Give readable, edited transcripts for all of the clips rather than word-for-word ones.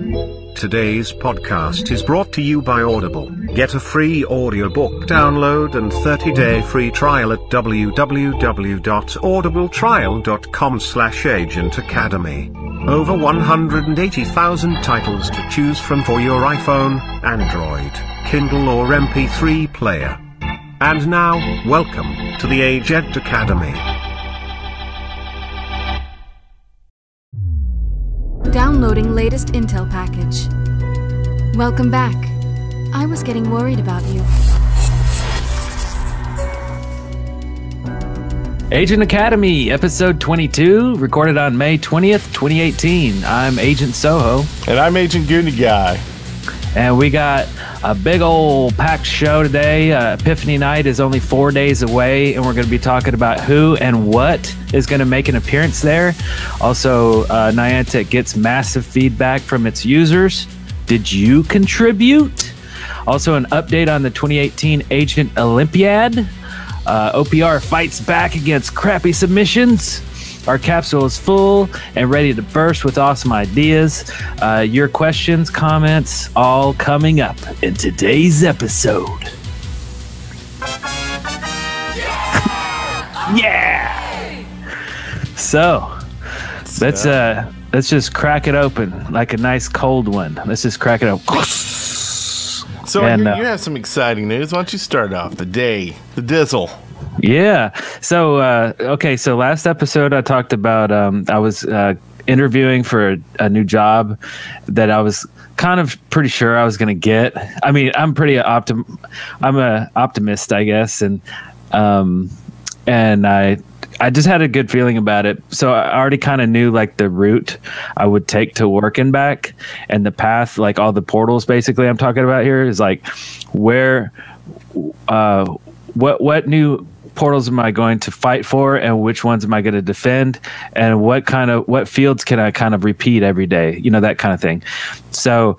Today's podcast is brought to you by Audible. Get a free audiobook download and 30-day free trial at www.audibletrial.com/Agent Academy. Over 180,000 titles to choose from for your iPhone, Android, Kindle or MP3 player. And now, welcome to the Agent Academy. Downloading latest intel package. Welcome back. I was getting worried about you. Agent Academy, episode 22, recorded on May 20th, 2018. I'm Agent Soho. And I'm Agent GoonieGuy. And we got a big old packed show today. Epiphany night is only 4 days away, and we're going to be talking about who and what is going to make an appearance there. Also, Niantic gets massive feedback from its users. Did you contribute? Also, an update on the 2018 Agent Olympiad. OPR fights back against crappy submissions. Our capsule is full and ready to burst with awesome ideas. Your questions, comments, all coming up in today's episode. Yeah! So, let's just crack it open like a nice cold one. Let's just crack it open. So you have some exciting news. Why don't you start off the dizzle? Yeah. So, okay. So last episode I talked about, I was interviewing for a new job that I was kind of pretty sure I was going to get. I mean, I'm an optimist, I guess. And I just had a good feeling about it. So I already kind of knew like the route I would take to work and back, and the path, like all the portals basically I'm talking about here is like what new portals am I going to fight for, and which ones am I going to defend, and what fields can I kind of repeat every day, that kind of thing. So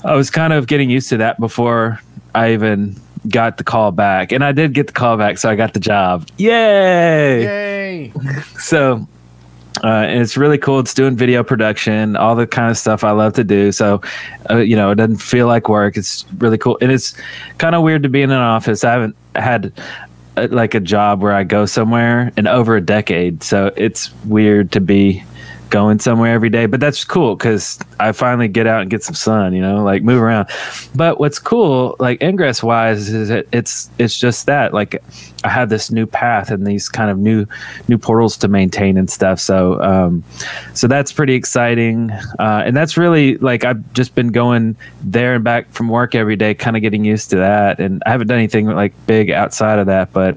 I was kind of getting used to that before I even got the call back, and I did get the call back, so I got the job. Yay! So and it's really cool. It's doing video production, all the kind of stuff I love to do. So it doesn't feel like work. It's really cool, and it's kind of weird to be in an office. I haven't had like a job where I go somewhere in over a decade, so it's weird to be going somewhere every day, but that's cool because I finally get out and get some sun, like move around. But what's cool, like Ingress wise, is that it's just that like I have this new path and these kind of new portals to maintain and stuff. So so that's pretty exciting, and that's really like I've just been going there and back from work every day, kind of getting used to that. And I haven't done anything like big outside of that, but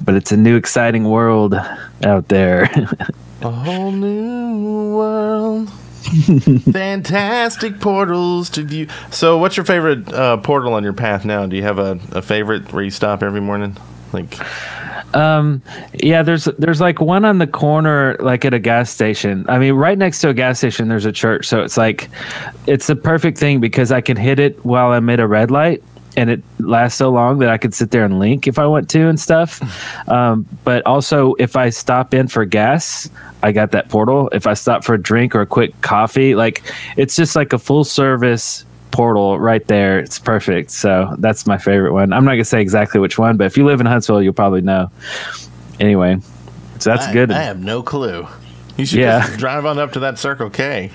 it's a new exciting world out there. A whole new world. Fantastic portals to view. So what's your favorite portal on your path now? Do you have a favorite where you stop every morning? Yeah, there's like one on the corner, like at a gas station. I mean, right next to a gas station, there's a church. So it's like, it's the perfect thing because I can hit it while I'm at a red light. And it lasts so long that I could sit there and link if I want to and stuff. But also, if I stop in for gas, I got that portal. If I stop for a drink or a quick coffee, like it's just like a full service portal right there. It's perfect. So that's my favorite one. I'm not going to say exactly which one, but if you live in Huntsville, you'll probably know. Anyway, so that's good. I have no clue. You should just drive on up to that Circle K.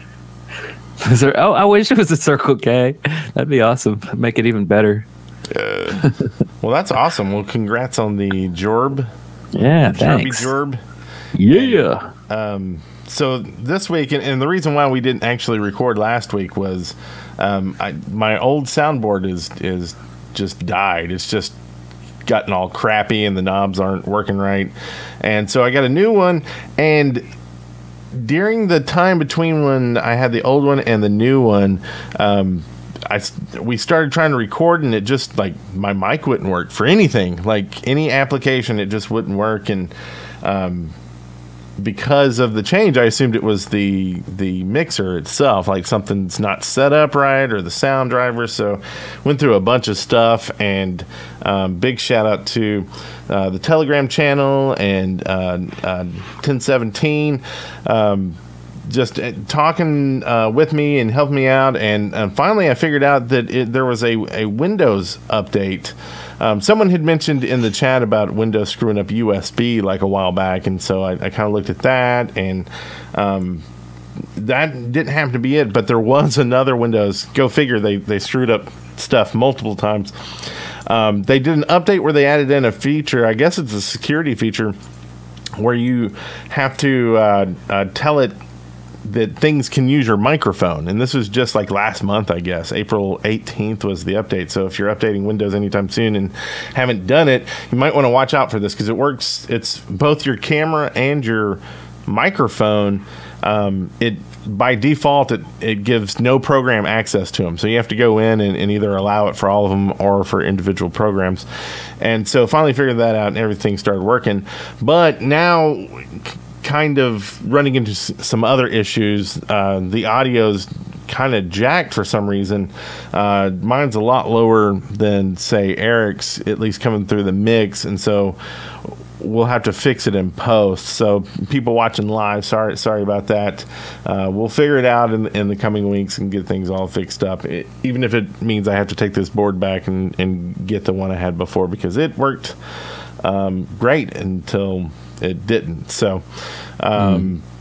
I wish it was a Circle K. That'd be awesome. Make it even better. Well, that's awesome. Well, congrats on the Jorb. Yeah, thanks. Jorb. Yeah. So this week, and the reason why we didn't actually record last week was my old soundboard is just died. It's just gotten all crappy, and the knobs aren't working right. And so I got a new one, and during the time between when I had the old one and the new one, we started trying to record, and it just like my mic wouldn't work for anything, like any application, it just wouldn't work. And because of the change, I assumed it was the mixer itself, like something's not set up right, or the sound driver. So went through a bunch of stuff, and big shout out to the Telegram channel and 1017. just talking with me and helping me out. And finally, I figured out that there was a Windows update. Someone had mentioned in the chat about Windows screwing up USB like a while back, and so I kind of looked at that, and that didn't happen to be it. But there was another Windows. Go figure. They screwed up stuff multiple times. They did an update where they added in a feature. I guess it's a security feature where you have to tell it that things can use your microphone. And this was just like last month, I guess. April 18th was the update. So if you're updating Windows anytime soon and haven't done it, you might want to watch out for this, because it works. It's both your camera and your microphone. By default, it gives no program access to them. So you have to go in and either allow it for all of them or for individual programs. And so finally figured that out, and everything started working. But now, kind of running into some other issues. The audio's kind of jacked for some reason. Mine's a lot lower than, say, Eric's, at least coming through the mix. And so we'll have to fix it in post. So people watching live, sorry about that. We'll figure it out in the coming weeks and get things all fixed up. Even if it means I have to take this board back and get the one I had before, because it worked great until it didn't. So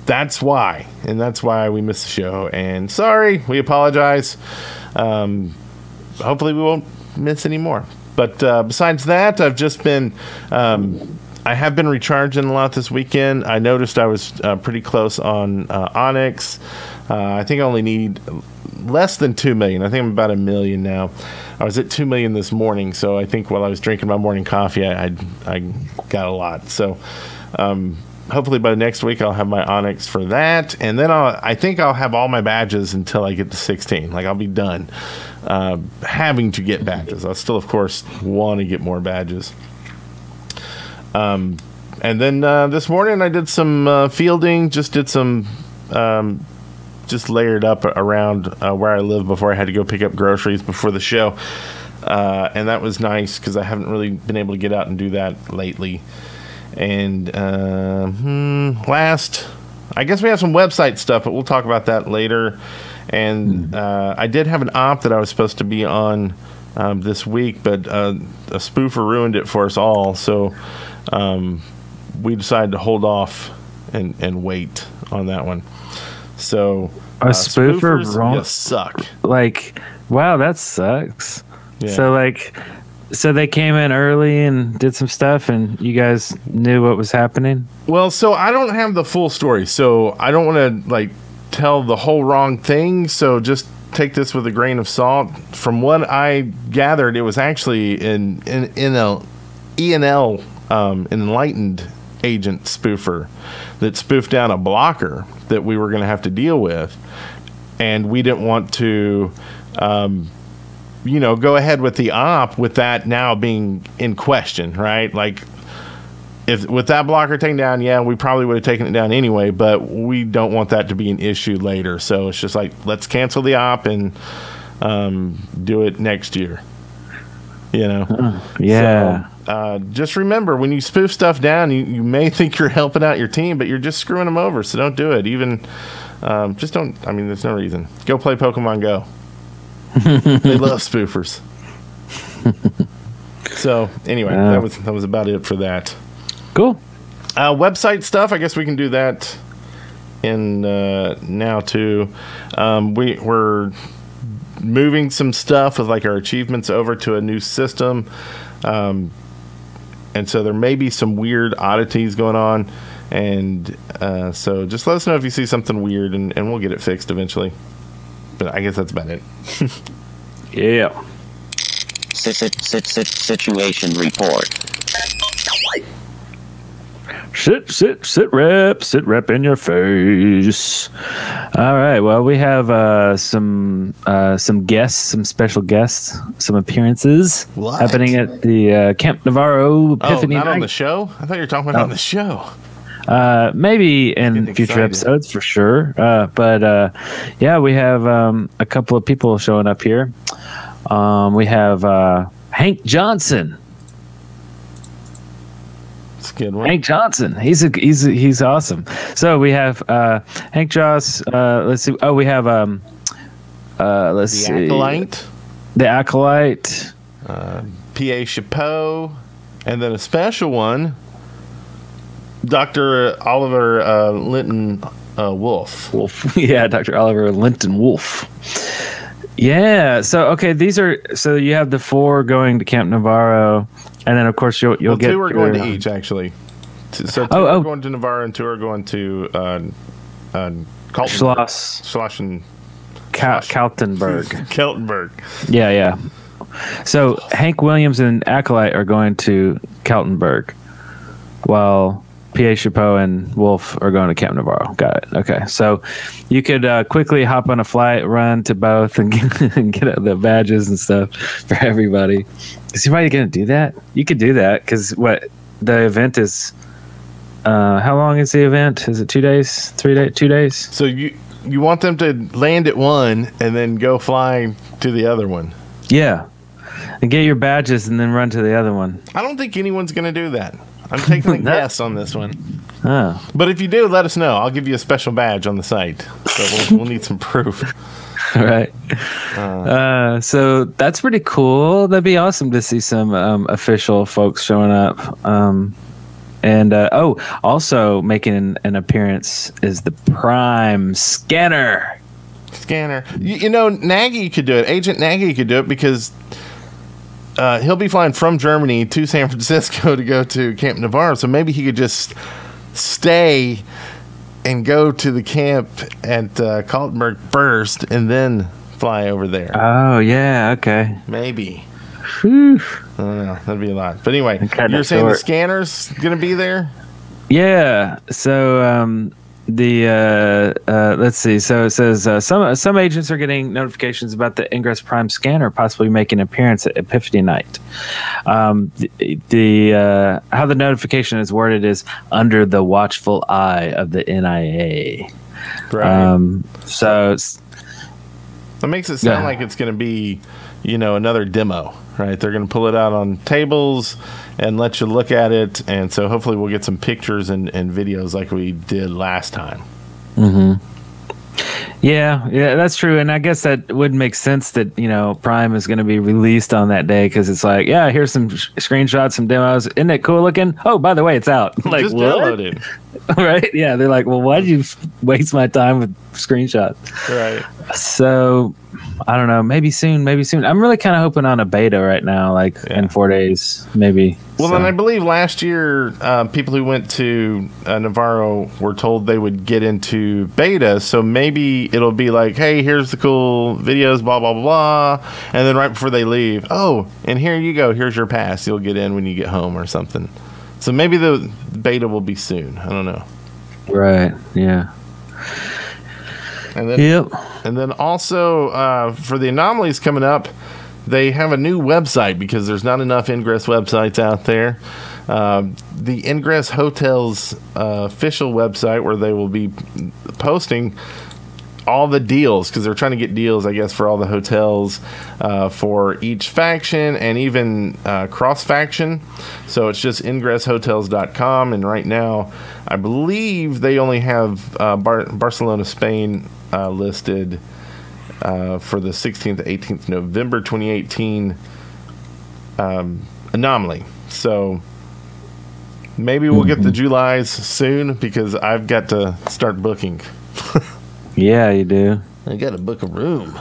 that's why. And that's why we missed the show. And sorry, we apologize. Hopefully we won't miss any more. But besides that, I've just been... I have been recharging a lot this weekend. I noticed I was pretty close on Onyx. I think I only need less than 2 million. I think I'm about 1 million now. I was at 2 million this morning, so I think while I was drinking my morning coffee, I got a lot. So hopefully by next week I'll have my Onyx for that, and then I think I'll have all my badges until I get to 16. Like, I'll be done having to get badges. I'll still, of course, want to get more badges. And then this morning I did some fielding, just did some just layered up around where I live before I had to go pick up groceries before the show. And that was nice, because I haven't really been able to get out and do that lately. And last, I guess we have some website stuff, but we'll talk about that later. And I did have an op that I was supposed to be on this week, but a spoofer ruined it for us all. So we decided to hold off and wait on that one. So a spoofer just suck. Like, wow, that sucks. Yeah. So they came in early and did some stuff, and you guys knew what was happening? Well, so I don't have the full story, so I don't want to tell the whole wrong thing. So just take this with a grain of salt. From what I gathered, it was actually an ENL Enlightened Agent spoofer that spoofed down a blocker that we were going to have to deal with, and we didn't want to go ahead with the op with that now being in question, right? Like, if with that blocker taken down, yeah, we probably would have taken it down anyway, but we don't want that to be an issue later. So it's just like, let's cancel the op and do it next year. Yeah. So, just remember, when you spoof stuff down, you may think you're helping out your team, but you're just screwing them over. So don't do it. Even just don't. I mean, there's no reason. Go play Pokemon Go. They love spoofers. So anyway, that was about it for that. Cool. Website stuff. I guess we can do that in now too. We're moving some stuff with our achievements over to a new system, and so there may be some weird oddities going on. And so just let us know if you see something weird, and we'll get it fixed eventually. But I guess that's about it. Yeah. Situation report. Sit rep in your face. All right. Well, we have some guests, some special guests, some appearances happening at the Camp Navarro Epiphany. Oh, not on the show? I thought you were talking about on the show. Maybe in future episodes for sure. But yeah, we have a couple of people showing up here. We have Hank Johnson. good one. Hank Johnson. He's awesome. So we have Hank Joss. Let's see. Oh, we have let's see. Acolyte. The Acolyte. P.A. Chapeau, and then a special one, Dr. Oliver Linton Wolf. Yeah, Dr. Oliver Linton Wolf. Yeah. So okay, so you have the 4 going to Camp Navarro, and then of course you'll get 2 are going to each actually. So 2 are going to Navarro and 2 are going to Schloss and Kaltenberg. Keltenberg. Yeah. So Hank Williams and Acolyte are going to Kaltenberg, while P.A. Chapeau and Wolf are going to Camp Navarro. Got it. Okay. So you could quickly hop on a flight, run to both, and get the badges and stuff for everybody. Is anybody going to do that? You could do that because the event is. How long is the event? Is it 2 days? 3 days? 2 days? So you want them to land at one and then go fly to the other one. Yeah. And get your badges and then run to the other one. I don't think anyone's going to do that. I'm taking a guess on this one. Oh. But if you do, let us know. I'll give you a special badge on the site. So we'll need some proof. All right. So that's pretty cool. That'd be awesome to see some official folks showing up. And also making an appearance is the Prime Scanner. You know, Nagy could do it. Agent Nagy could do it because he'll be flying from Germany to San Francisco to go to Camp Navarro. So maybe he could just stay and go to the camp at Kaltenberg first and then fly over there. Oh, yeah. Okay. Maybe. Whew. I don't know. That'd be a lot. But anyway, you're saying the scanner's going to be there? Yeah. So let's see. So it says some agents are getting notifications about the Ingress Prime Scanner possibly making an appearance at Epiphany night. How the notification is worded is under the watchful eye of the NIA. Right. So that makes it sound like it's going to be, another demo. Right, they're going to pull it out on tables and let you look at it, and so hopefully we'll get some pictures and videos like we did last time. Mm-hmm. Yeah, that's true, and I guess that would make sense that Prime is going to be released on that day because it's like, yeah, here's some screenshots, some demos. Isn't it cool looking? Oh, by the way, it's out. Like, just what? download it. Right? Yeah, they're like, well, why did you waste my time with screenshots? Right. So I don't know. Maybe soon. I'm really kind of hoping on a beta right now, in 4 days, maybe. Well, then I believe last year, people who went to Navarro were told they would get into beta. So maybe it'll be like, hey, here's the cool videos, blah, blah, blah, blah. And then right before they leave, oh, and here you go. Here's your pass. You'll get in when you get home or something. So maybe the beta will be soon. I don't know. Right. Yeah. And then, And then also for the anomalies coming up, they have a new website because there's not enough Ingress websites out there. The Ingress Hotels official website where they will be posting all the deals because they're trying to get deals, I guess, for all the hotels for each faction and even cross-faction. So it's just ingresshotels.com, and right now I believe they only have Barcelona, Spain listed for the 16th to 18th November 2018 anomaly. So maybe we'll get the Julys soon because I've got to start booking. Yeah, you do. I got to book a room.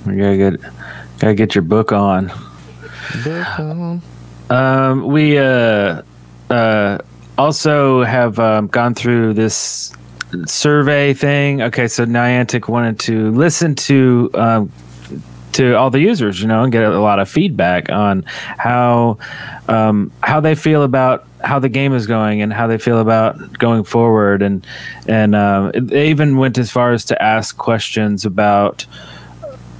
You gotta get your book on. We also have gone through this survey thing. Okay, so Niantic wanted to listen to all the users, and get a lot of feedback on how they feel about how the game is going and how they feel about going forward, and they even went as far as to ask questions about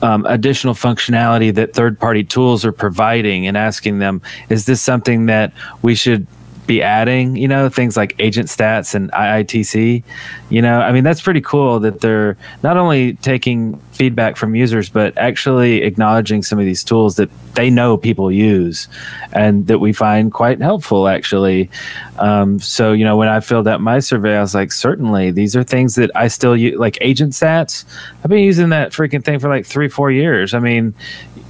additional functionality that third-party tools are providing, and asking them, is this something that we should be adding, things like agent stats and IITC. I mean, that's pretty cool that they're not only taking feedback from users, but actually acknowledging some of these tools that they know people use and that we find quite helpful, actually. So, when I filled out my survey, I was like, certainly, these are things that I still use, like agent stats. I've been using that freaking thing for like 3-4 years. I mean,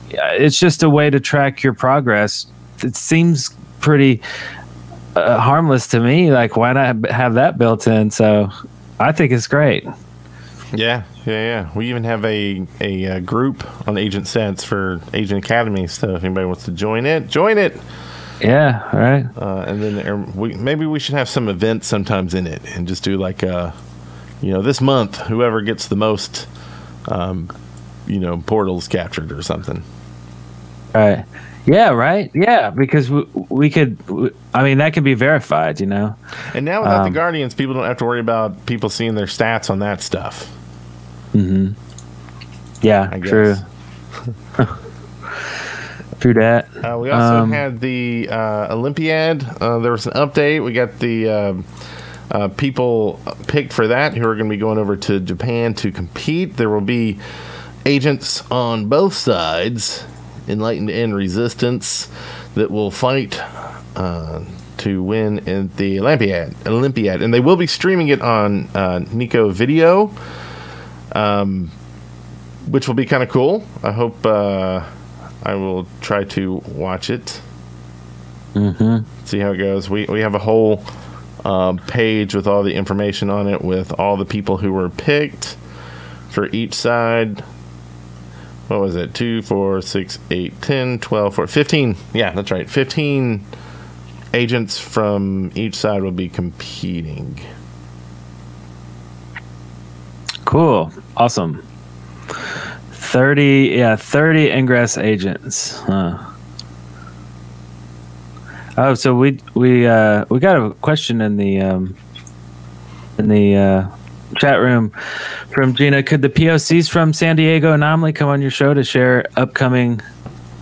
it's just a way to track your progress. It seems pretty harmless to me. Like, why not have that built in? So I think it's great. Yeah. We even have a group on Agent Sense for Agent Academy. So if anybody wants to join it. Yeah, all right. And then maybe we should have some events sometimes in it and just do like this month, whoever gets the most, portals captured or something. Right. Yeah, right. Yeah, because we could, I mean, that can be verified, And now without the Guardians, people don't have to worry about people seeing their stats on that stuff. Mm-hmm. Yeah, true. True that. We also had the Olympiad. There was an update. We got the people picked for that who are going to be going over to Japan to compete. There will be agents on both sides, Enlightened and Resistance, that will fight to win in the Olympiad, and they will be streaming it on Nico Video, which will be kind of cool. I hope I will try to watch it. See how it goes. We have a whole page with all the information on it, with all the people who were picked for each side. What was it? 2, 4, 6, 8, 10, 12, 14, 15. Yeah, that's right. 15 agents from each side will be competing. Cool. Awesome. 30 Ingress agents. Oh, so we got a question in the chat room from Gina. Could the POCs from San Diego Anomaly come on your show to share about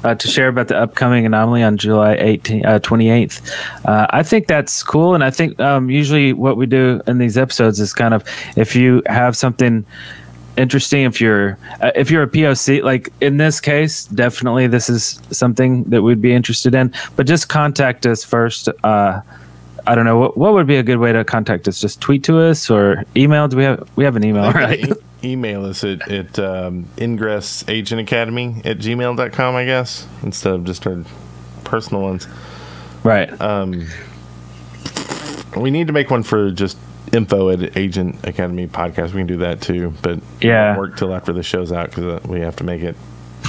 the upcoming Anomaly on July 28th? I think that's cool, and I think usually what we do in these episodes is kind of, if you have something interesting, if you're a POC, like in this case, definitely this is something that we'd be interested in, but just contact us first. I don't know what would be a good way to contact us. Just tweet to us or email. Do we have an email, right? Email us at ingressagentacademy@gmail.com, I guess, instead of just our personal ones. Right. We need to make one for just info at Agent Academy Podcast. We can do that too, but yeah, work till after the show's out because we have to make it.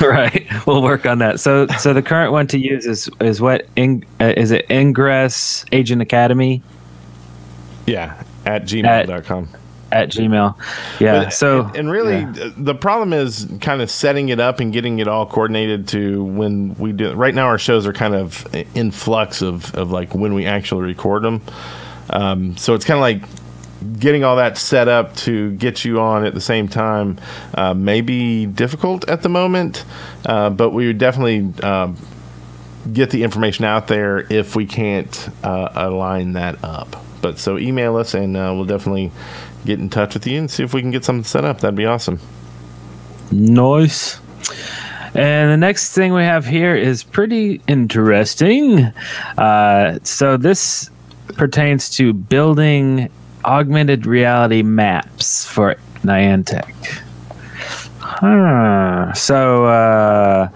Right, we'll work on that. So the current one to use is what? Is it Ingress Agent Academy? Yeah, at gmail.com. At Gmail. Yeah. And really, the problem is kind of setting it up and getting it all coordinated to when we do. Right now, our shows are kind of in flux of like when we actually record them. So it's kind of like getting all that set up to get you on at the same time may be difficult at the moment, but we would definitely get the information out there if we can't align that up. But so email us and we'll definitely get in touch with you and see if we can get something set up. That'd be awesome. Nice. And the next thing we have here is pretty interesting. So this pertains to building augmented reality maps for Niantic. So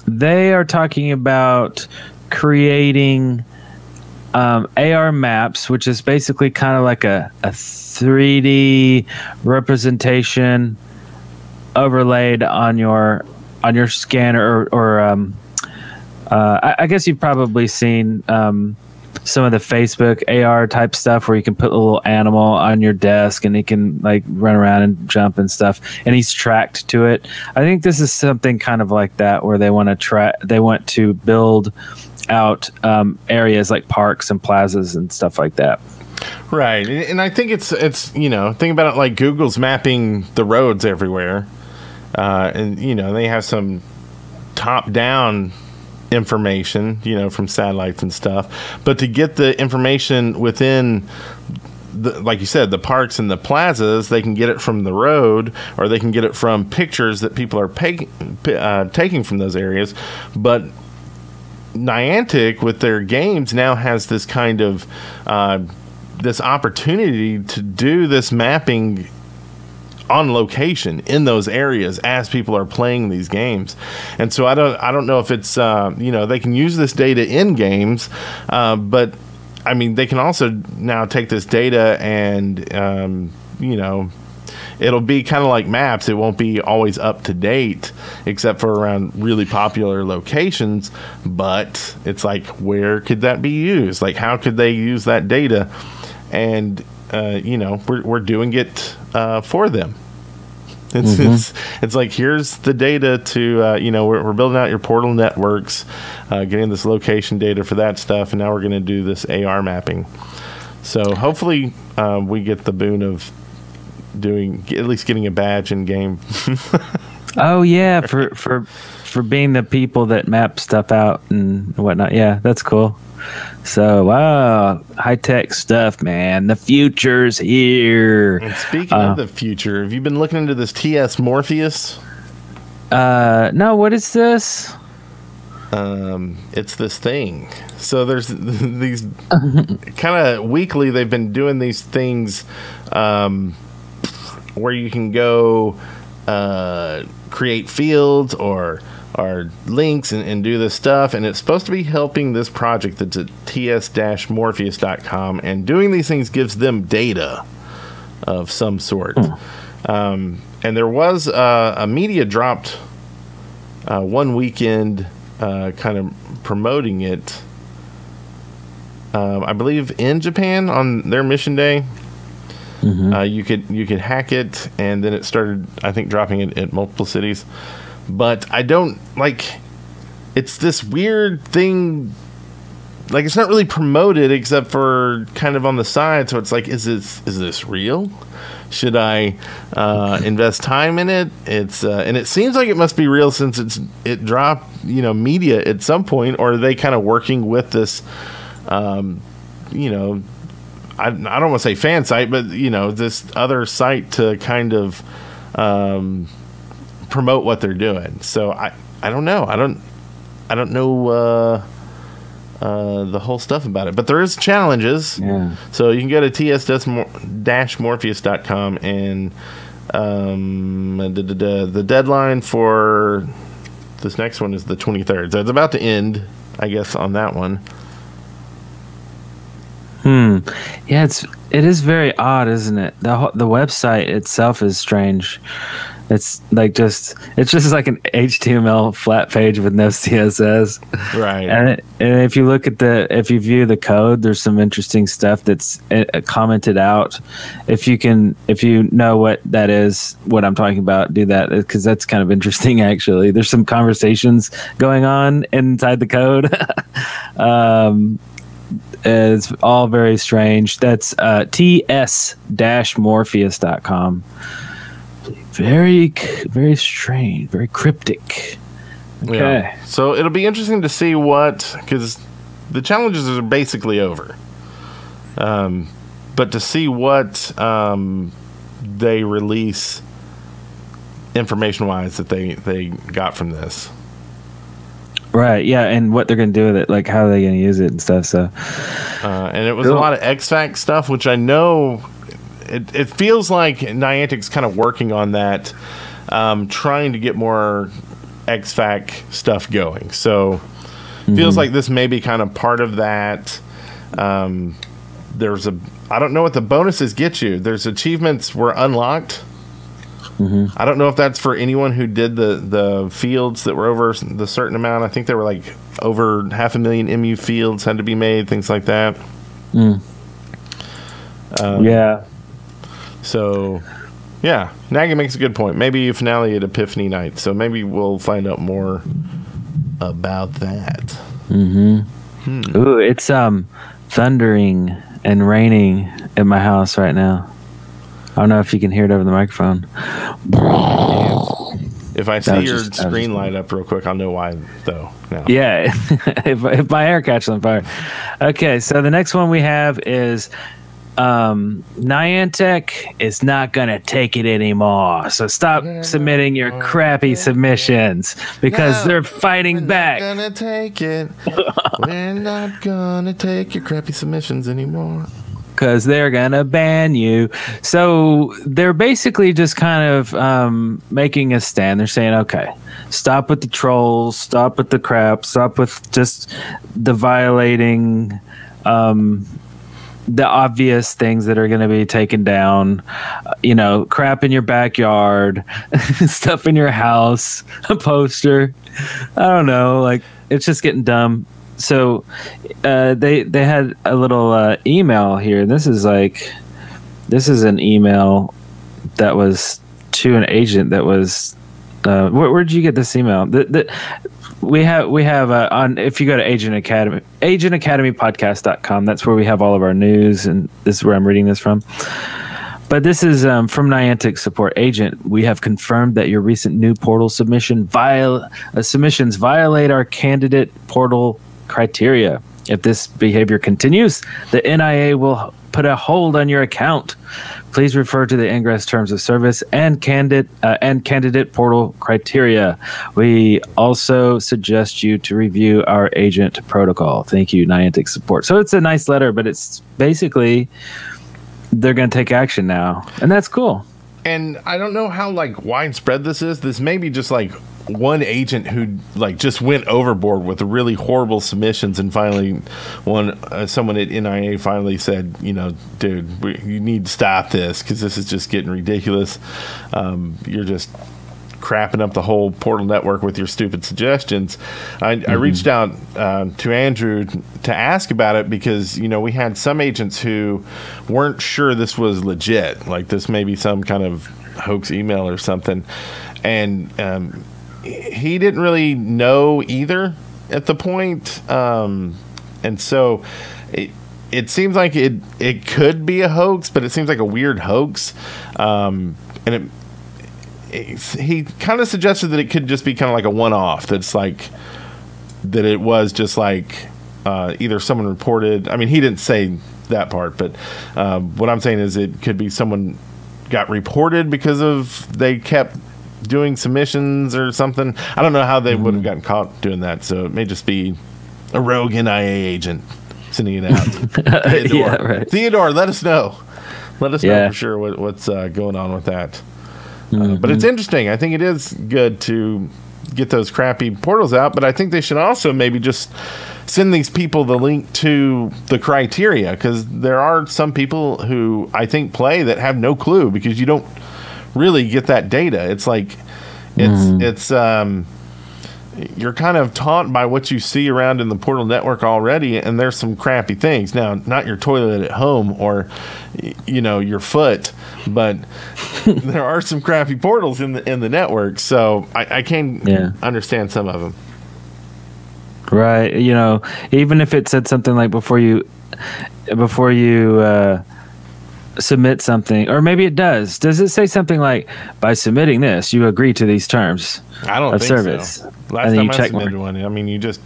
they are talking about creating AR maps, which is basically kind of like a 3D representation overlaid on your scanner, or I guess you've probably seen some of the Facebook AR type stuff where you can put a little animal on your desk and he can like run around and jump and stuff, and he's tracked to it. I think this is something kind of like that, where they want to build out areas like parks and plazas and stuff like that. Right. And I think it's think about it like Google's mapping the roads everywhere. And they have some top down information, from satellites and stuff, but to get the information within like you said, the parks and the plazas, they can get it from the road, or they can get it from pictures that people are taking from those areas. But Niantic, with their games, now has this kind of this opportunity to do this mapping on location in those areas as people are playing these games. And so I don't know if it's they can use this data in games, but I mean, they can also now take this data and it'll be kind of like maps. It won't be always up to date, except for around really popular locations. But it's like, where could that be used? Like, how could they use that data? And we're doing it for them. It's like, here's the data to we're building out your portal networks, getting this location data for that stuff, and now we're going to do this AR mapping. So hopefully we get the boon of at least getting a badge in game. Oh yeah, for being the people that map stuff out and whatnot. Yeah, that's cool. So, wow, high-tech stuff, man. The future's here. And speaking of the future, have you been looking into this TS Morpheus? No, what is this? It's this thing. So there's these kind of weekly, they've been doing these things where you can go create fields or links and do this stuff, and it's supposed to be helping this project that's at ts-morpheus.com, and doing these things gives them data of some sort. And there was a media dropped one weekend kind of promoting it, I believe in Japan on their mission day. You could hack it, and then it started, I think, dropping it at multiple cities. But I don't it's this weird thing. Like, it's not really promoted except for kind of on the side. So it's like, is this real? Should I invest time in it? It's and it seems like it must be real, since it dropped media at some point. Or are they kind of working with this I don't want to say fan site, but this other site to kind of promote what they're doing. So I don't know. I don't know the whole stuff about it, but there is challenges. Yeah. So you can go to ts-morpheus.com, and the deadline for this next one is the 23rd. So it's about to end, I guess, on that one. Yeah, it is very odd, isn't it? The website itself is strange. It's just like an HTML flat page with no CSS. Right. And if you look at if you view the code, there's some interesting stuff that's commented out. If you know what that is, what I'm talking about, do that, because that's kind of interesting, actually. There's some conversations going on inside the code. It's all very strange. That's ts-morpheus.com. Very, very strange, very cryptic. Okay. Yeah. So it'll be interesting to see because the challenges are basically over. But to see what they release information-wise that they got from this. Right, yeah, and what they're going to do with it, like how are they going to use it and stuff. So, and it was a lot of XFAC stuff, which I know it feels like Niantic's kind of working on that, trying to get more XFAC stuff going. So, feels like this may be kind of part of that. I don't know what the bonuses get you. There's achievements were unlocked. I don't know if that's for anyone who did the fields that were over the certain amount. I think there were like over 500,000 MU fields had to be made, things like that. Yeah. So, yeah, Nagy makes a good point. Maybe a finale at Epiphany night. So maybe we'll find out more about that. Ooh, it's thundering and raining at my house right now. I don't know if you can hear it over the microphone. If I see your screen light up real quick, I'll know why, though. Now. Yeah, if my hair catches on fire. Okay, so the next one we have is Niantic is not going to take it anymore. So stop submitting your crappy submissions because they're fighting back. We're not going to take it. We're not going to take your crappy submissions anymore. Because they're going to ban you. So they're basically just kind of making a stand. They're saying, okay, stop with the trolls, stop with the crap, stop with just the violating the obvious things that are going to be taken down, crap in your backyard, stuff in your house, a poster. I don't know. Like, it's just getting dumb. So they had a little email here. This is an email that was to an agent that was where'd you get this email? We have on, if you go to agentacademypodcast.com, that's where we have all of our news, and this is where I'm reading this from. But this is from Niantic support. Agent, we have confirmed that your recent new portal submissions violate our candidate portal criteria. If this behavior continues, the NIA will put a hold on your account. Please refer to the Ingress terms of service and candidate portal criteria. We also suggest you to review our agent protocol. Thank you, Niantic support. So it's a nice letter, but it's basically they're going to take action now, and that's cool. And I don't know how widespread this is. This may be just one agent who just went overboard with the really horrible submissions, and finally someone at NIA finally said, dude, you need to stop this because this is just getting ridiculous. You're just crapping up the whole portal network with your stupid suggestions. I reached out to Andrew to ask about it because we had some agents who weren't sure this was legit, like this may be some kind of hoax email or something, and he didn't really know either at the point, and so it seems like it could be a hoax, but it seems like a weird hoax, and he kind of suggested that it could just be kind of like a one-off, that it was just either someone reported. I mean, he didn't say that part, but what I'm saying is it could be someone got reported because they kept doing submissions or something. I don't know how they would have gotten caught doing that, so it may just be a rogue NIA agent sending it out. Theodore, yeah, right. Theodore, let us know for sure what's going on with that. But it's interesting. I think it is good to get those crappy portals out, but I think they should also maybe just send these people the link to the criteria, because there are some people who I think play that have no clue, because you don't really get that data. It's you're kind of taught by what you see around in the portal network already, and there's some crappy things. Now, not your toilet at home or your foot, but there are some crappy portals in the network. So I can understand some of them. Right. Even if it said something like before you submit something, or maybe it does. Does it say something like, by submitting this, you agree to these terms I don't of think service? So. Last time I submitted one, I mean, you just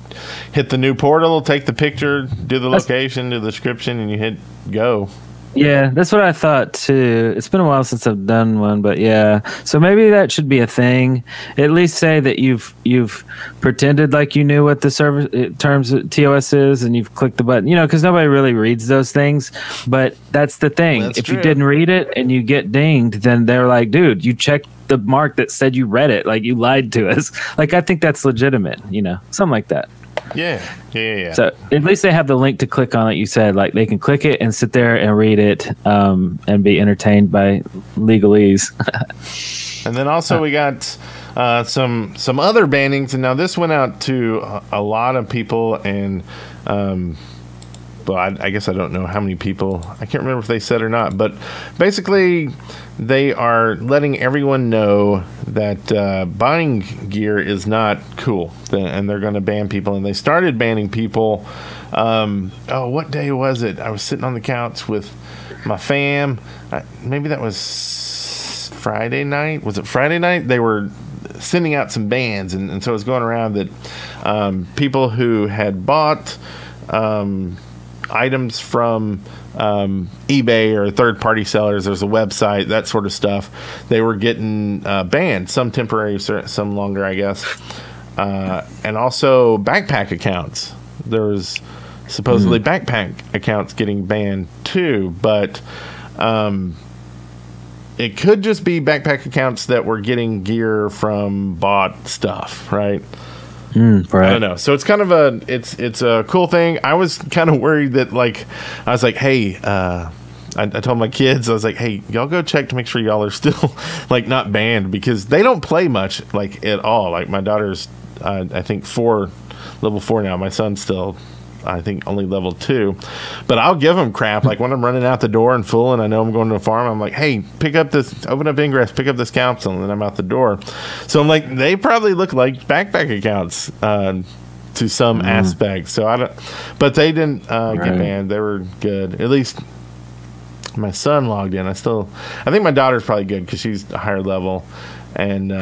hit the new portal, take the picture, do the location, do the description, and you hit go. Yeah, that's what I thought too. It's been a while since I've done one, but yeah. So maybe that should be a thing. At least say that you've pretended like you knew what the service terms of TOS is, and you've clicked the button. Because nobody really reads those things. But that's the thing. That's if true. You didn't read it and you get dinged, then they're like, dude, you checked the mark that said you read it. Like, you lied to us. Like, I think that's legitimate. Something like that. Yeah. So at least they have the link to click on it. You said, like, they can click it and sit there and read it, and be entertained by legalese. And then also we got some other bannings, and now this went out to a lot of people, and I guess I don't know how many people. I can't remember if they said or not, but basically they are letting everyone know that buying gear is not cool, and they're going to ban people. And they started banning people. What day was it? I was sitting on the couch with my fam. Maybe that was Friday night. Was it Friday night? They were sending out some bans, and so it's going around that people who had bought items from eBay or third-party sellers, there's a website, that sort of stuff, they were getting banned, some temporary, some longer, I guess. And also backpack accounts. There was supposedly backpack accounts getting banned too, but it could just be backpack accounts that were getting gear from bought stuff, right? Right. I don't know. So it's kind of it's a cool thing. I was kind of worried that, like, I was like, hey, I told my kids, I was like, hey, y'all go check to make sure y'all are still like not banned, because they don't play much, like, at all. Like, my daughter's I think level 4 now. My son's still, I think, only level 2, but I'll give them crap. Like, when I'm running out the door and full and I know I'm going to a farm, I'm like, hey, open up Ingress, pick up this capsule, and then I'm out the door. So I'm like, they probably look like backpack accounts to some aspect. So I don't, but they didn't get banned. They were good. At least my son logged in. I think my daughter's probably good because she's a higher level. And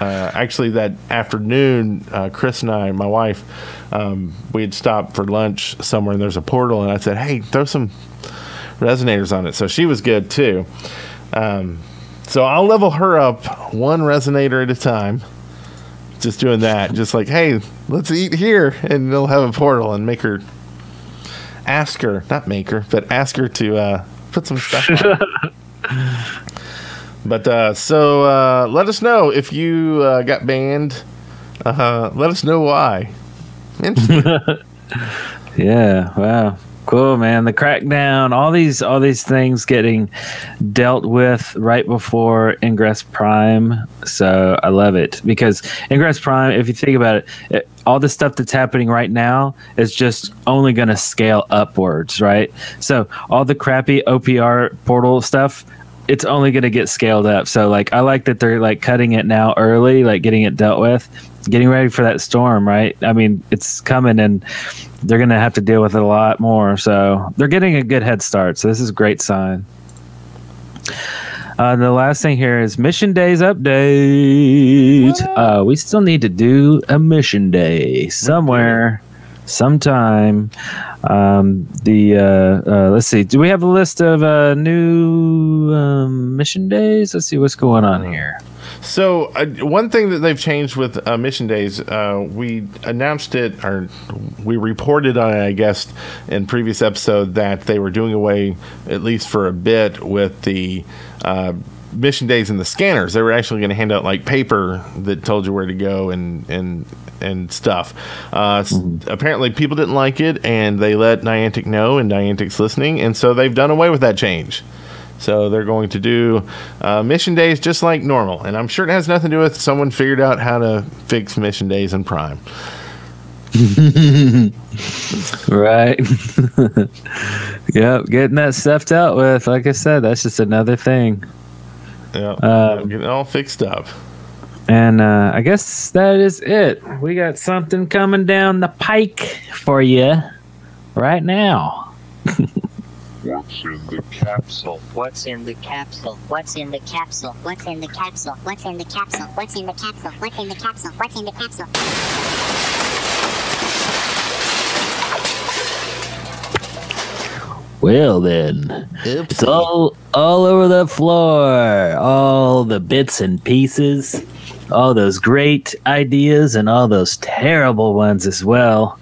actually, that afternoon, Chris and I, my wife, we had stopped for lunch somewhere, and there's a portal, and I said, hey, throw some resonators on it. So she was good too. So I'll level her up one resonator at a time, just doing that, just like, hey, let's eat here, and they'll have a portal, and ask her to put some stuff on. But so let us know if you got banned. Let us know why. Interesting. Yeah, wow. Cool, man. The crackdown, all these things getting dealt with right before Ingress Prime. So I love it, because Ingress Prime, if you think about it, all the stuff that's happening right now is just only going to scale upwards, right? So all the crappy OPR portal stuff, it's only going to get scaled up. So, like, I like that they're, like, cutting it now early, like getting it dealt with, getting ready for that storm, right? I mean, it's coming, and they're going to have to deal with it a lot more. So they're getting a good head start. So this is a great sign. The last thing here is Mission Days update. We still need to do a Mission Day somewhere, sometime. Let's see. Do we have a list of new Mission Days? Let's see what's going on here. So one thing that they've changed with Mission Days, we announced it, or we reported on it, I guess, in previous episode, that they were doing away, at least for a bit, with the Mission Days and the scanners. They were actually going to hand out, like, paper that told you where to go and stuff. Apparently people didn't like it, and they let Niantic know, and Niantic's listening, and so they've done away with that change. So they're going to do Mission Days just like normal, and I'm sure it has nothing to do with someone figured out how to fix Mission Days in Prime. Right. Yep, getting that stuff dealt with. Like I said, that's just another thing. Yeah, getting all fixed up. And I guess that is it. We got something coming down the pike for you right now. What's in the capsule? What's in the capsule? What's in the capsule? What's in the capsule? What's in the capsule? What's in the capsule? What's in the capsule? What's in the capsule? Well then, it's all over the floor. All the bits and pieces, all those great ideas and all those terrible ones as well.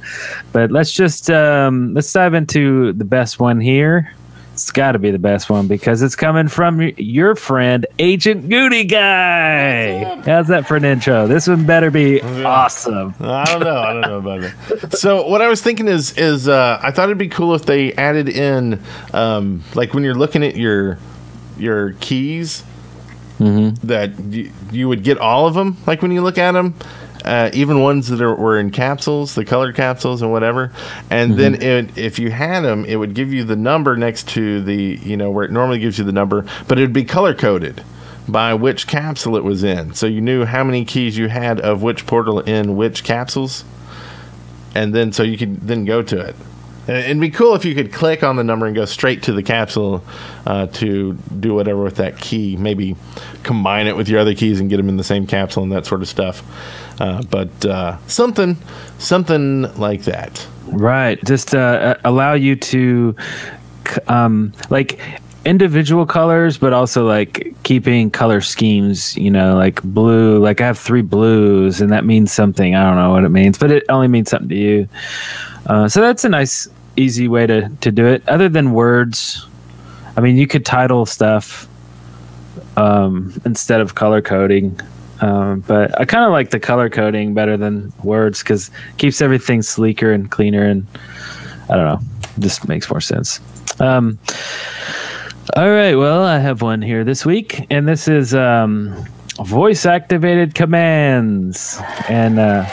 But let's just let's dive into the best one here. It's got to be the best one because it's coming from your friend Agent GoonieGuy. How's that for an intro? This one better be awesome. I don't know about it. So what I was thinking is I thought it'd be cool if they added in like when you're looking at your keys, that you would get all of them. Like when you look at them. Even ones that were in capsules, the colored capsules and whatever. And then if you had them, it would give you the number next to the, where it normally gives you the number, but it would be color coded by which capsule it was in. So you knew how many keys you had of which portal in which capsules. And then so you could then go to it. It'd be cool if you could click on the number and go straight to the capsule to do whatever with that key. Maybe combine it with your other keys and get them in the same capsule and that sort of stuff. But something like that. Right. Just allow you to like individual colors, but also like keeping color schemes, like blue. Like I have 3 blues and that means something. I don't know what it means, but it only means something to you. So that's a nice, easy way to do it. Other than words, I mean, you could title stuff instead of color coding. But I kind of like the color coding better than words because it keeps everything sleeker and cleaner, and I don't know, just makes more sense. All right, well, I have one here this week, and this is voice-activated commands, and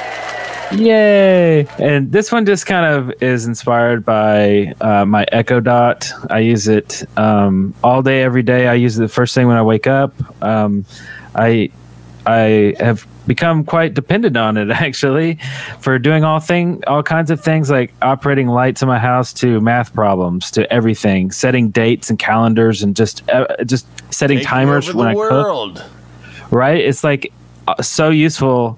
yay! And this one just kind of is inspired by my Echo Dot. I use it all day, every day. I use it the first thing when I wake up. I have become quite dependent on it, actually, for doing all kinds of things, like operating lights in my house to math problems to everything, setting dates and calendars, and just setting timers when I cook. Right? It's like so useful.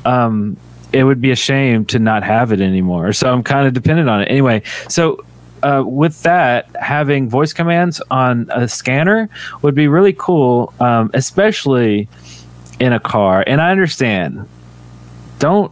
It would be a shame to not have it anymore. So I'm kind of dependent on it. Anyway, so with that, having voice commands on a scanner would be really cool, especially in a car. And I understand, don't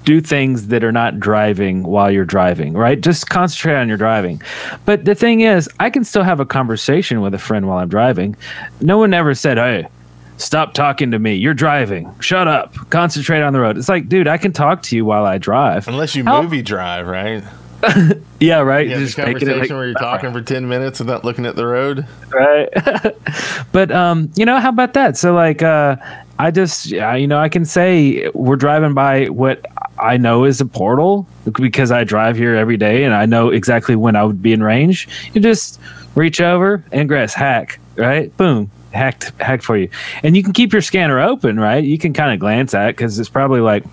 do things that are not driving while you're driving, right? Just concentrate on your driving. But the thing is, I can still have a conversation with a friend while I'm driving. No one ever said, hey, stop talking to me. You're driving. Shut up. Concentrate on the road. It's like, dude, I can talk to you while I drive. Unless you movie drive, right? Yeah, right. You have just a conversation where you're talking for 10 minutes without looking at the road. Right. But, how about that? So, like, I just, I can say we're driving by what I know is a portal because I drive here every day and I know exactly when I would be in range. You just reach over, Ingress, hack, right? Boom. Hacked for you. And you can keep your scanner open, right? You can kind of glance at it because it's probably like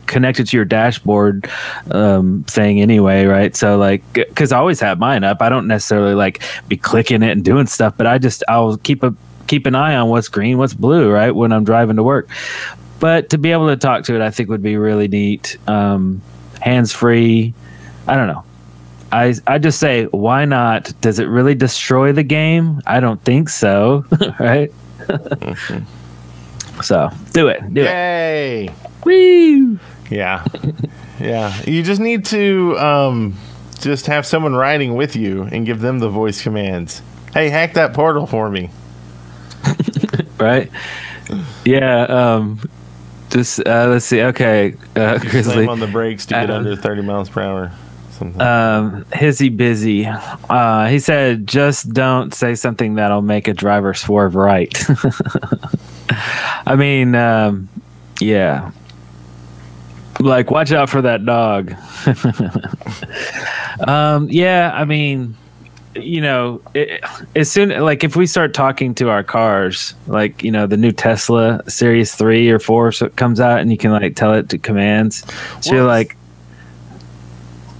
connected to your dashboard thing anyway, right? So like, because I always have mine up. I don't necessarily like be clicking it and doing stuff, but I'll keep an eye on what's green, what's blue, right, when I'm driving to work. But to be able to talk to it, I think would be really neat. Hands-free. I don't know. I just say, why not? Does it really destroy the game? I don't think so, right? So do it. Yay! Woo! Yeah, yeah. You just need to just have someone riding with you and give them the voice commands. Hey, hack that portal for me. Right? Yeah. Just let's see. Okay, Grizzly. Slam on the brakes to get under 30 miles per hour. Hizzy busy. He said, just don't say something that'll make a driver swerve right. I mean, yeah. Like, watch out for that dog. Yeah, I mean, as soon, like, if we start talking to our cars, like, the new Tesla Series 3 or 4 comes out and you can, like, tell it to commands. So you're like,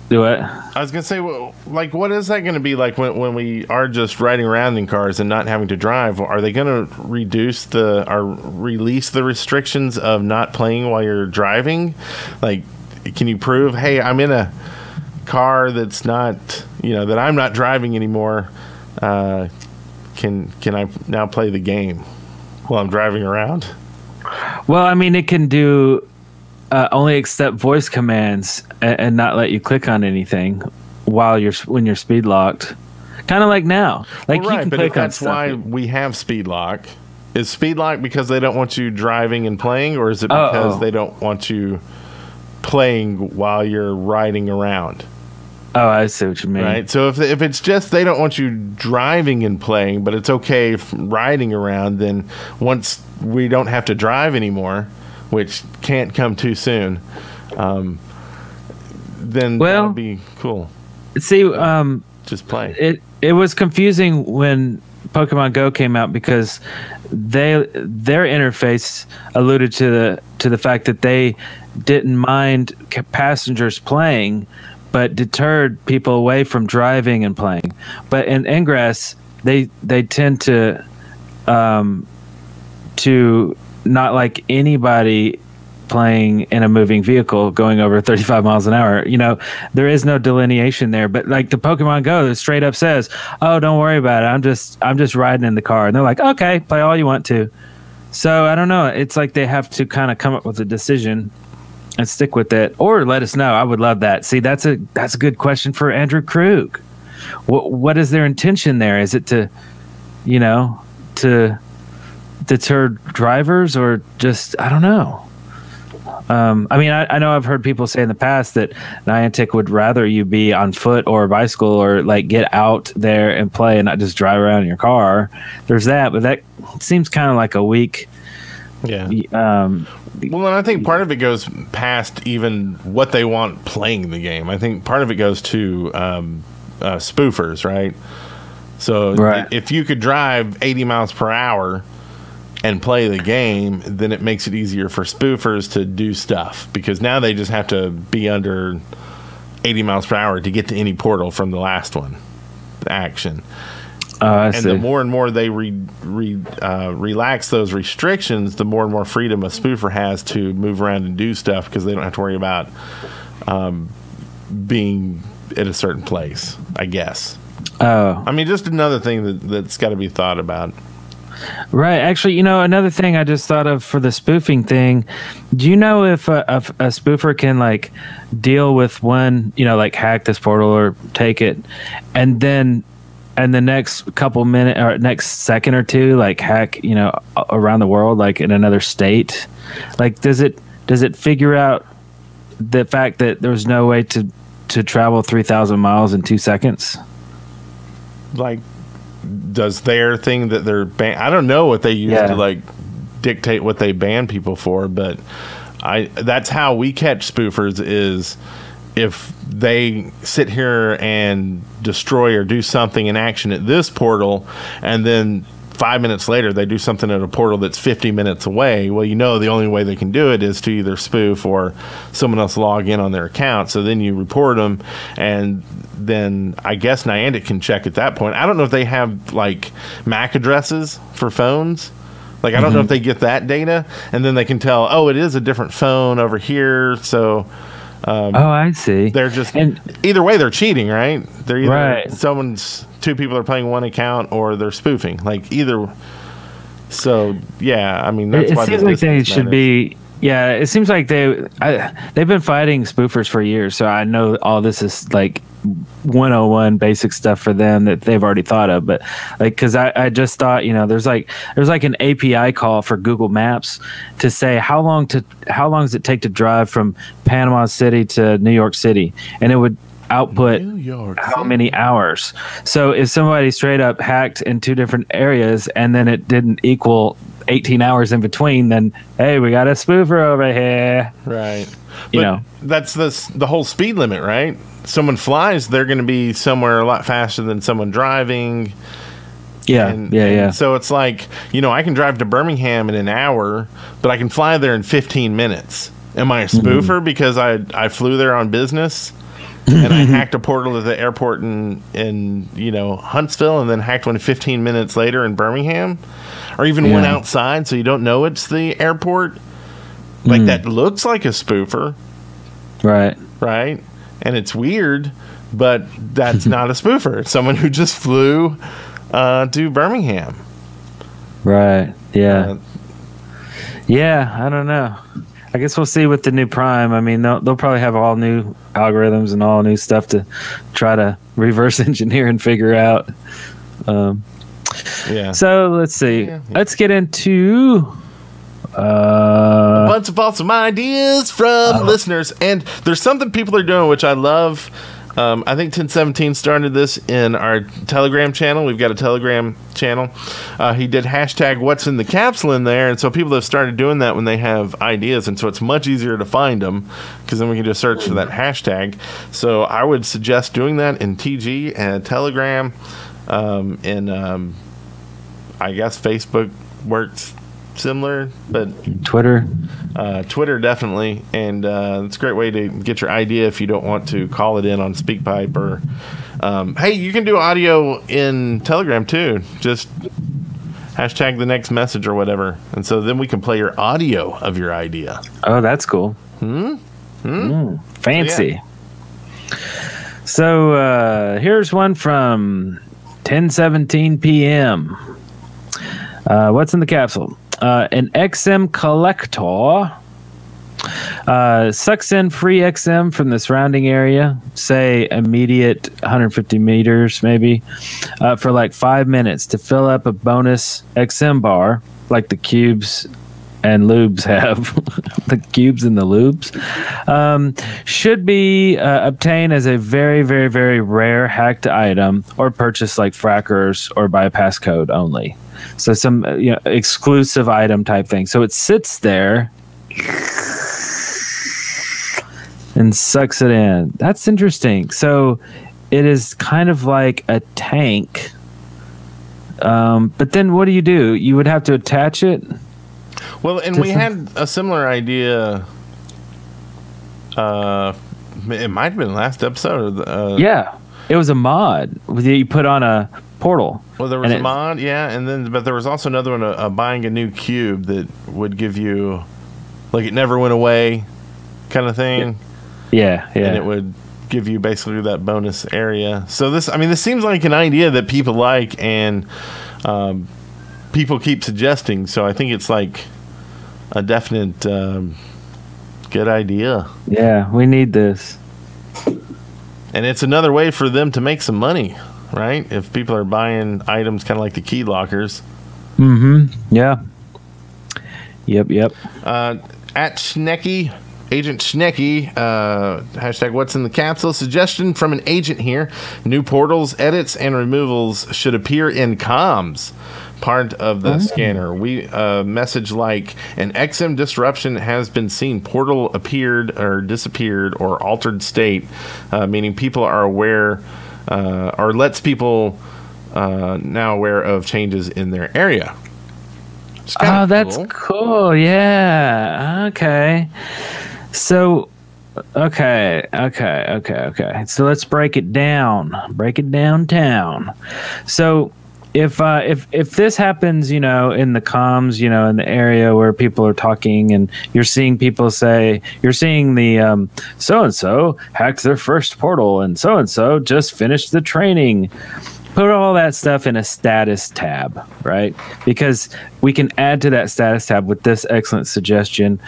do what? I was gonna say, well, like, what is that going to be like when we are just riding around in cars and not having to drive? Are they going to release the restrictions of not playing while you're driving? Like, can you prove, hey, I'm in a car that's not, that I'm not driving anymore? Can I now play the game while I'm driving around? Well, I mean, it can do. Only accept voice commands and not let you click on anything when you're speed locked. Kind of like now. Like, well, right, you can but click on that's why we have speed lock. Is speed lock because they don't want you driving and playing, or is it because they don't want you playing while you're riding around? Oh, I see what you mean. Right. So if it's just they don't want you driving and playing, but it's okay riding around, then once we don't have to drive anymore, which can't come too soon, then that would be cool. See, just play. It was confusing when Pokemon Go came out because their interface alluded to the fact that they didn't mind passengers playing, but deterred people away from driving and playing. But in Ingress, they tend to not like anybody playing in a moving vehicle going over 35 miles an hour. You know, there is no delineation there. But like the Pokemon Go, it straight up says, "Oh, don't worry about it. I'm just riding in the car." And they're like, "Okay, play all you want to." So I don't know. It's like they have to kind of come up with a decision and stick with it, or let us know. I would love that. See, that's a good question for Andrew Krug. What is their intention there? Is it to, you know, to deter drivers, or just, I don't know. I mean, I know I've heard people say in the past that Niantic would rather you be on foot or a bicycle, or like get out there and play and not just drive around in your car. There's that, but that seems kind of like a weak. Yeah. Well, and I think part of it goes past even what they want playing the game. I think part of it goes to spoofers, right? So if you could drive 80 miles per hour and play the game, then it makes it easier for spoofers to do stuff, because now they just have to be under 80 miles per hour to get to any portal from the last one, the action. And the more and more they relax those restrictions, the more and more freedom a spoofer has to move around and do stuff, because they don't have to worry about being at a certain place, I guess. I mean, just another thing that's got to be thought about. Right. Actually, you know, another thing I just thought of for the spoofing thing, do you know if a spoofer can like deal with one, you know, like hack this portal or take it, and then the next couple minutes or next second or two, like hack, you know, around the world, like in another state? Like, does it figure out the fact that there's no way to travel 3,000 miles in 2 seconds? Like, does their thing that they're I don't know what they use to like dictate what they ban people for, but that's how we catch spoofers, is if they sit here and destroy or do something in action at this portal, and then 5 minutes later they do something at a portal that's 50 minutes away, well, you know, the only way they can do it is to either spoof or someone else log in on their account. So then you report them, and then I guess Niantic can check at that point. I don't know if they have like MAC addresses for phones. Like, I don't know if they get that data, and then they can tell, oh, it is a different phone over here. So I see. They're just, and either way, they're cheating, right? They're either two people are playing one account, or they're spoofing. Like, either. So yeah, I mean, that's why it seems like they should be. Yeah, it seems like they've been fighting spoofers for years. So I know all this is like 101 basic stuff for them that they've already thought of. But like, because I just thought, you know, there's like an API call for Google Maps to say how long does it take to drive from Panama City to New York City, and it would output how many hours. So if somebody straight up hacked in two different areas and then it didn't equal 18 hours in between, then hey, we got a spoofer over here, right? You know, that's the whole speed limit, right? Someone flies, they're going to be somewhere a lot faster than someone driving. Yeah. So it's like, you know, I can drive to Birmingham in an hour, but I can fly there in 15 minutes. Am I a spoofer because I flew there on business? And I hacked a portal at the airport in you know, Huntsville, and then hacked one 15 minutes later in Birmingham, or even went outside so you don't know it's the airport. Like, that looks like a spoofer, right? And it's weird, but that's not a spoofer. It's someone who just flew to Birmingham, right? Yeah, I don't know. I guess we'll see with the new Prime. I mean, they'll probably have all new algorithms and all new stuff to try to reverse engineer and figure out. So let's see. Let's get into a bunch of awesome ideas from listeners. And there's something people are doing, which I love. I think 1017 started this in our Telegram channel. We've got a Telegram channel. He did hashtag what's in the capsule in there, and so people have started doing that when they have ideas, and so it's much easier to find them, because then we can just search for that hashtag. So I would suggest doing that in TG and Telegram, and I guess Facebook works similar, but Twitter. Twitter definitely, and it's a great way to get your idea if you don't want to call it in on SpeakPipe or. Hey, you can do audio in Telegram too. Just hashtag the next message or whatever, and so then we can play your audio of your idea. Oh, that's cool. Fancy. So here's one from 10:17 p.m. What's in the capsule? An XM collector sucks in free XM from the surrounding area, say immediate 150 meters maybe, for like 5 minutes to fill up a bonus XM bar like the Kubes and Lubes have. The Kubes and the Lubes should be obtained as a very, very, very rare hacked item or purchased like frackers or by a passcode only. So some exclusive item type thing. So it sits there and sucks it in. That's interesting. So it is kind of like a tank. But then what do? You would have to attach it. Well, and we had a similar idea. It might have been last episode. Yeah, it was a mod that you put on a portal. Well, there was a mod, yeah, but there was also another one, buying a new cube that would give you, like, it never went away, kind of thing. Yeah. And it would give you basically that bonus area. So this seems like an idea that people like, and people keep suggesting. So I think it's like a definite good idea. Yeah, we need this. And it's another way for them to make some money, right? If people are buying items kind of like the key lockers. Yeah. Yep. At Schnecky, Agent Schnecky, hashtag what's in the capsule. Suggestion from an agent here. New portals, edits, and removals should appear in comms, part of the scanner. We message like an XM disruption has been seen. Portal appeared or disappeared or altered state, meaning people are aware or lets people now aware of changes in their area. Oh, that's cool. Yeah. Okay. So, okay. So let's break it down. Break it downtown. So, if this happens, in the comms, in the area where people are talking, and you're seeing people say, you're seeing the so and so hacked their first portal, and so just finished the training. Put all that stuff in a status tab, right? Because we can add to that status tab with this excellent suggestion.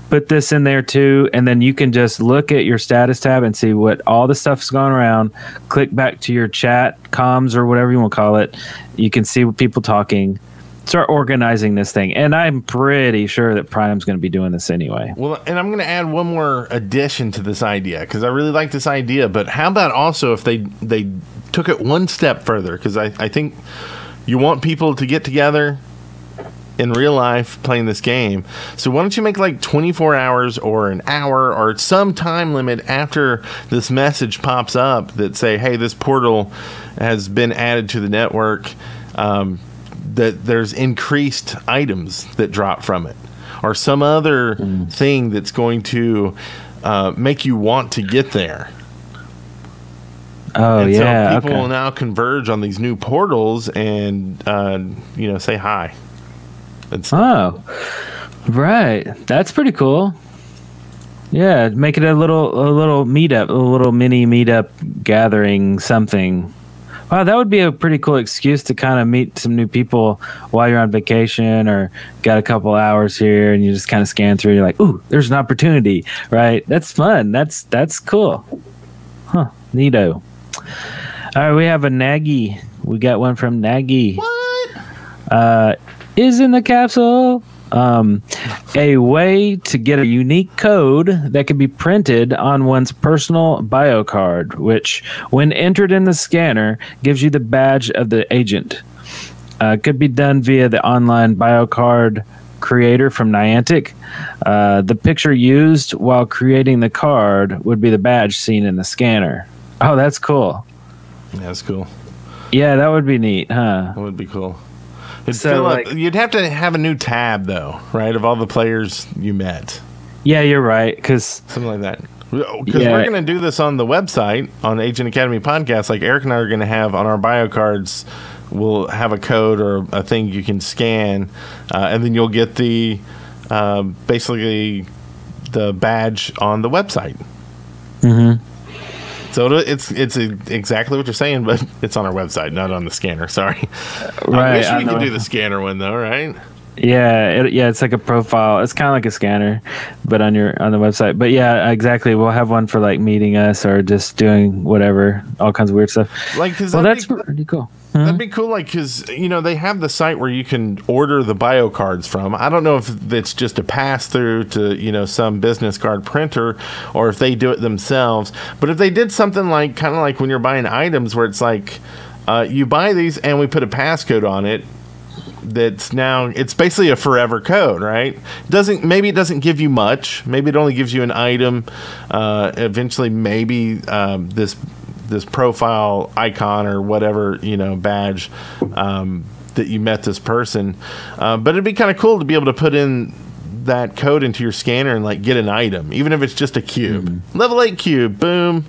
Put this in there too, and then you can just look at your status tab and see what all the stuff's going around. Click back to your chat, comms, or whatever you want to call it. You can see what people talking. Start organizing this thing, and I'm pretty sure that Prime's going to be doing this anyway. Well, and I'm going to add one more addition to this idea, because I really like this idea. But how about also if they took it one step further? Because I think you want people to get together in real life playing this game. So why don't you make like 24 hours or an hour or some time limit after this message pops up that say, hey, this portal has been added to the network, that there's increased items that drop from it, or some other thing that's going to make you want to get there. Oh, and yeah. So people will now converge on these new portals and say hi. Oh, right. That's pretty cool. Yeah, make it a little meetup, a little mini meetup gathering something. Wow, that would be a pretty cool excuse to kind of meet some new people while you're on vacation or got a couple hours here, and you just kind of scan through. You're like, ooh, there's an opportunity, right? That's fun. That's cool. Huh, neato. All right, we have a Nagy. We got one from Nagy. What? Is in the capsule a way to get a unique code that can be printed on one's personal bio card, which, when entered in the scanner, gives you the badge of the agent. Could be done via the online bio card creator from Niantic. The picture used while creating the card would be the badge seen in the scanner. Oh, that's cool. Yeah, that's cool. Yeah, that would be neat, huh? That would be cool. You'd have to have a new tab, though, right, of all the players you met. Yeah, you're right. Because something like that. Because we're going to do this on the website, on Agent Academy Podcast. Like Eric and I are going to have on our bio cards, we'll have a code or a thing you can scan, and then you'll get the basically the badge on the website. Mm-hmm. So it's exactly what you're saying, but it's on our website, not on the scanner. Sorry. Right. I wish we could do the scanner one though, right? Yeah, it's like a profile. It's kind of like a scanner, but on the website. But yeah, exactly. We'll have one for like meeting us or just doing whatever, all kinds of weird stuff. Like, that's pretty cool. That'd be cool, like, because they have the site where you can order the bio cards from. I don't know if it's just a pass through to some business card printer, or if they do it themselves. But if they did something like kind of like when you're buying items, where it's like you buy these and we put a passcode on it. It's basically a forever code, right? Maybe it doesn't give you much. Maybe it only gives you an item. Eventually, maybe this profile icon or whatever badge that you met this person. But it'd be kind of cool to be able to put in that code into your scanner and like get an item, even if it's just a cube. Mm-hmm. Level 8 cube, boom.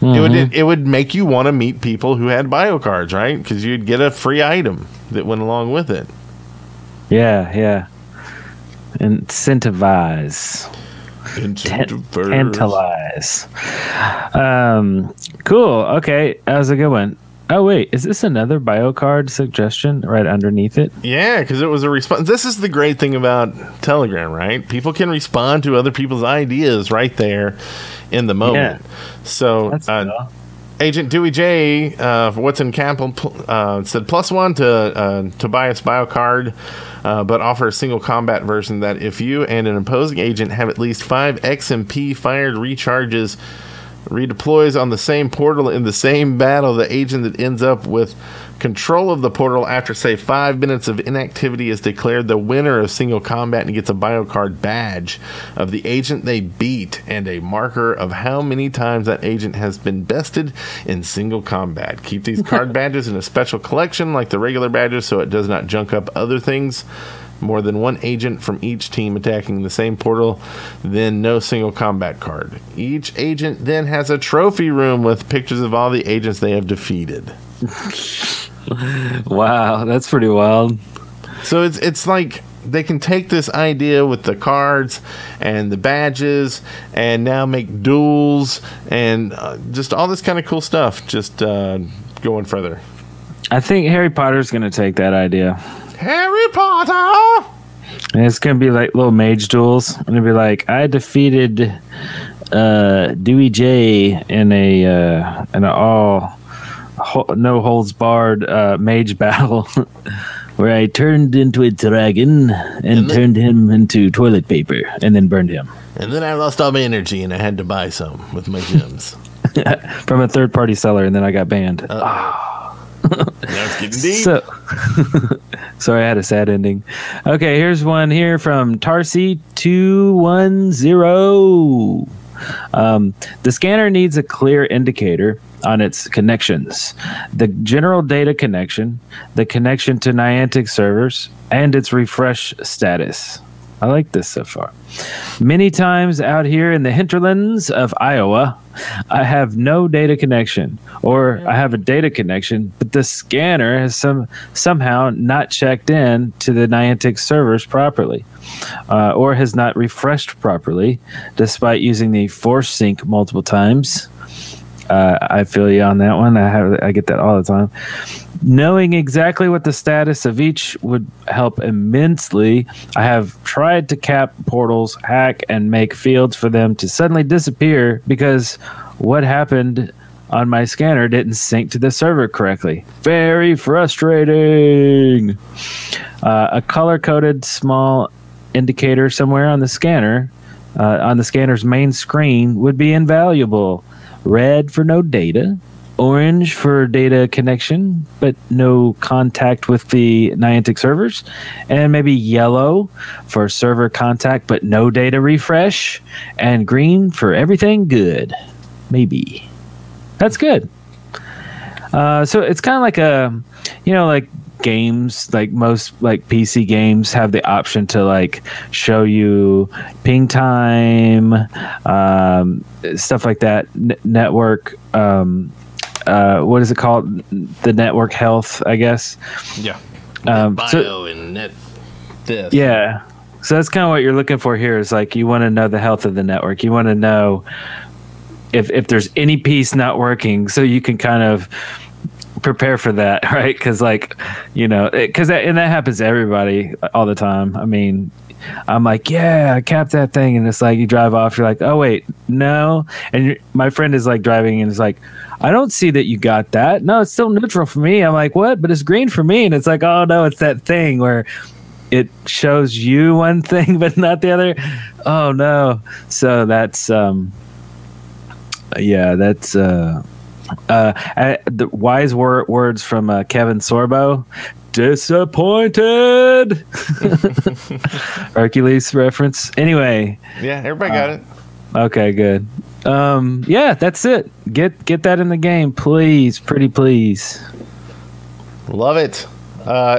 Mm-hmm. It would make you want to meet people who had bio cards, right? Because you'd get a free item that went along with it. Yeah. Incentivize. Tantalize. Cool. Okay, that was a good one. Oh wait, is this another bio card suggestion right underneath it? Yeah, because it was a response. This is the great thing about Telegram, right? People can respond to other people's ideas right there in the moment. Yeah. So cool. Agent Dewey J, for what's in capital, said +1 to Tobias bio card, but offer a single combat version that if you and an opposing agent have at least 5 XMP fired recharges, redeploys on the same portal in the same battle, the agent that ends up with control of the portal after, say, 5 minutes of inactivity is declared the winner of single combat and gets a bio card badge of the agent they beat and a marker of how many times that agent has been bested in single combat. Keep these card badges in a special collection like the regular badges so it does not junk up other things. More than one agent from each team attacking the same portal, then no single combat card. Each agent then has a trophy room with pictures of all the agents they have defeated. Wow, that's pretty wild. So it's like they can take this idea with the cards and the badges and now make duels and just all this kind of cool stuff, just going further. I think Harry Potter's going to take that idea. Harry Potter! And it's going to be like little mage duels. And it'll be like, I defeated Dewey J in an all no holds barred mage battle where I turned into a dragon and turned him into toilet paper and then burned him. And then I lost all my energy and I had to buy some with my gems. From a third-party seller, and then I got banned. That's getting deep. So, sorry, I had a sad ending. Okay, here's one here from Tarsi210. The scanner needs a clear indicator on its connections, the general data connection, the connection to Niantic servers, and its refresh status. I like this so far. Many times out here in the hinterlands of Iowa, I have no data connection, or I have a data connection, but the scanner has somehow not checked in to the Niantic servers properly, or has not refreshed properly, despite using the force sync multiple times. I feel you on that one. I get that all the time. Knowing exactly what the status of each would help immensely. I have tried to cap portals, hack, and make fields for them to suddenly disappear because what happened on my scanner didn't sync to the server correctly. Very frustrating. A color-coded small indicator somewhere on the scanner, on the scanner's main screen, would be invaluable. Red for no data, orange for data connection, but no contact with the Niantic servers, and maybe yellow for server contact, but no data refresh, and green for everything good. Maybe. That's good. So it's kind of like like games, like most like PC games, have the option to like show you ping time, stuff like that. Network. What is it called? The network health, I guess. Yeah. Bio and net. This. Yeah. So that's kind of what you're looking for here. Is like you want to know the health of the network. You want to know if there's any piece not working, so you can kind of prepare for that, right? Because and that happens to everybody all the time. I mean, I'm like, yeah, I capped that thing, and it's like you drive off, you're like, oh wait, no, and my friend is like driving and it's like, I don't see that you got that. No, it's still neutral for me. I'm like, what? But it's green for me, and it's like, oh no, it's that thing where it shows you one thing but not the other. Oh no. So that's the wise words from Kevin Sorbo. Disappointed. Hercules reference. Anyway. Yeah, everybody got it. Okay, good. Yeah, that's it. Get that in the game, please. Pretty please. Love it.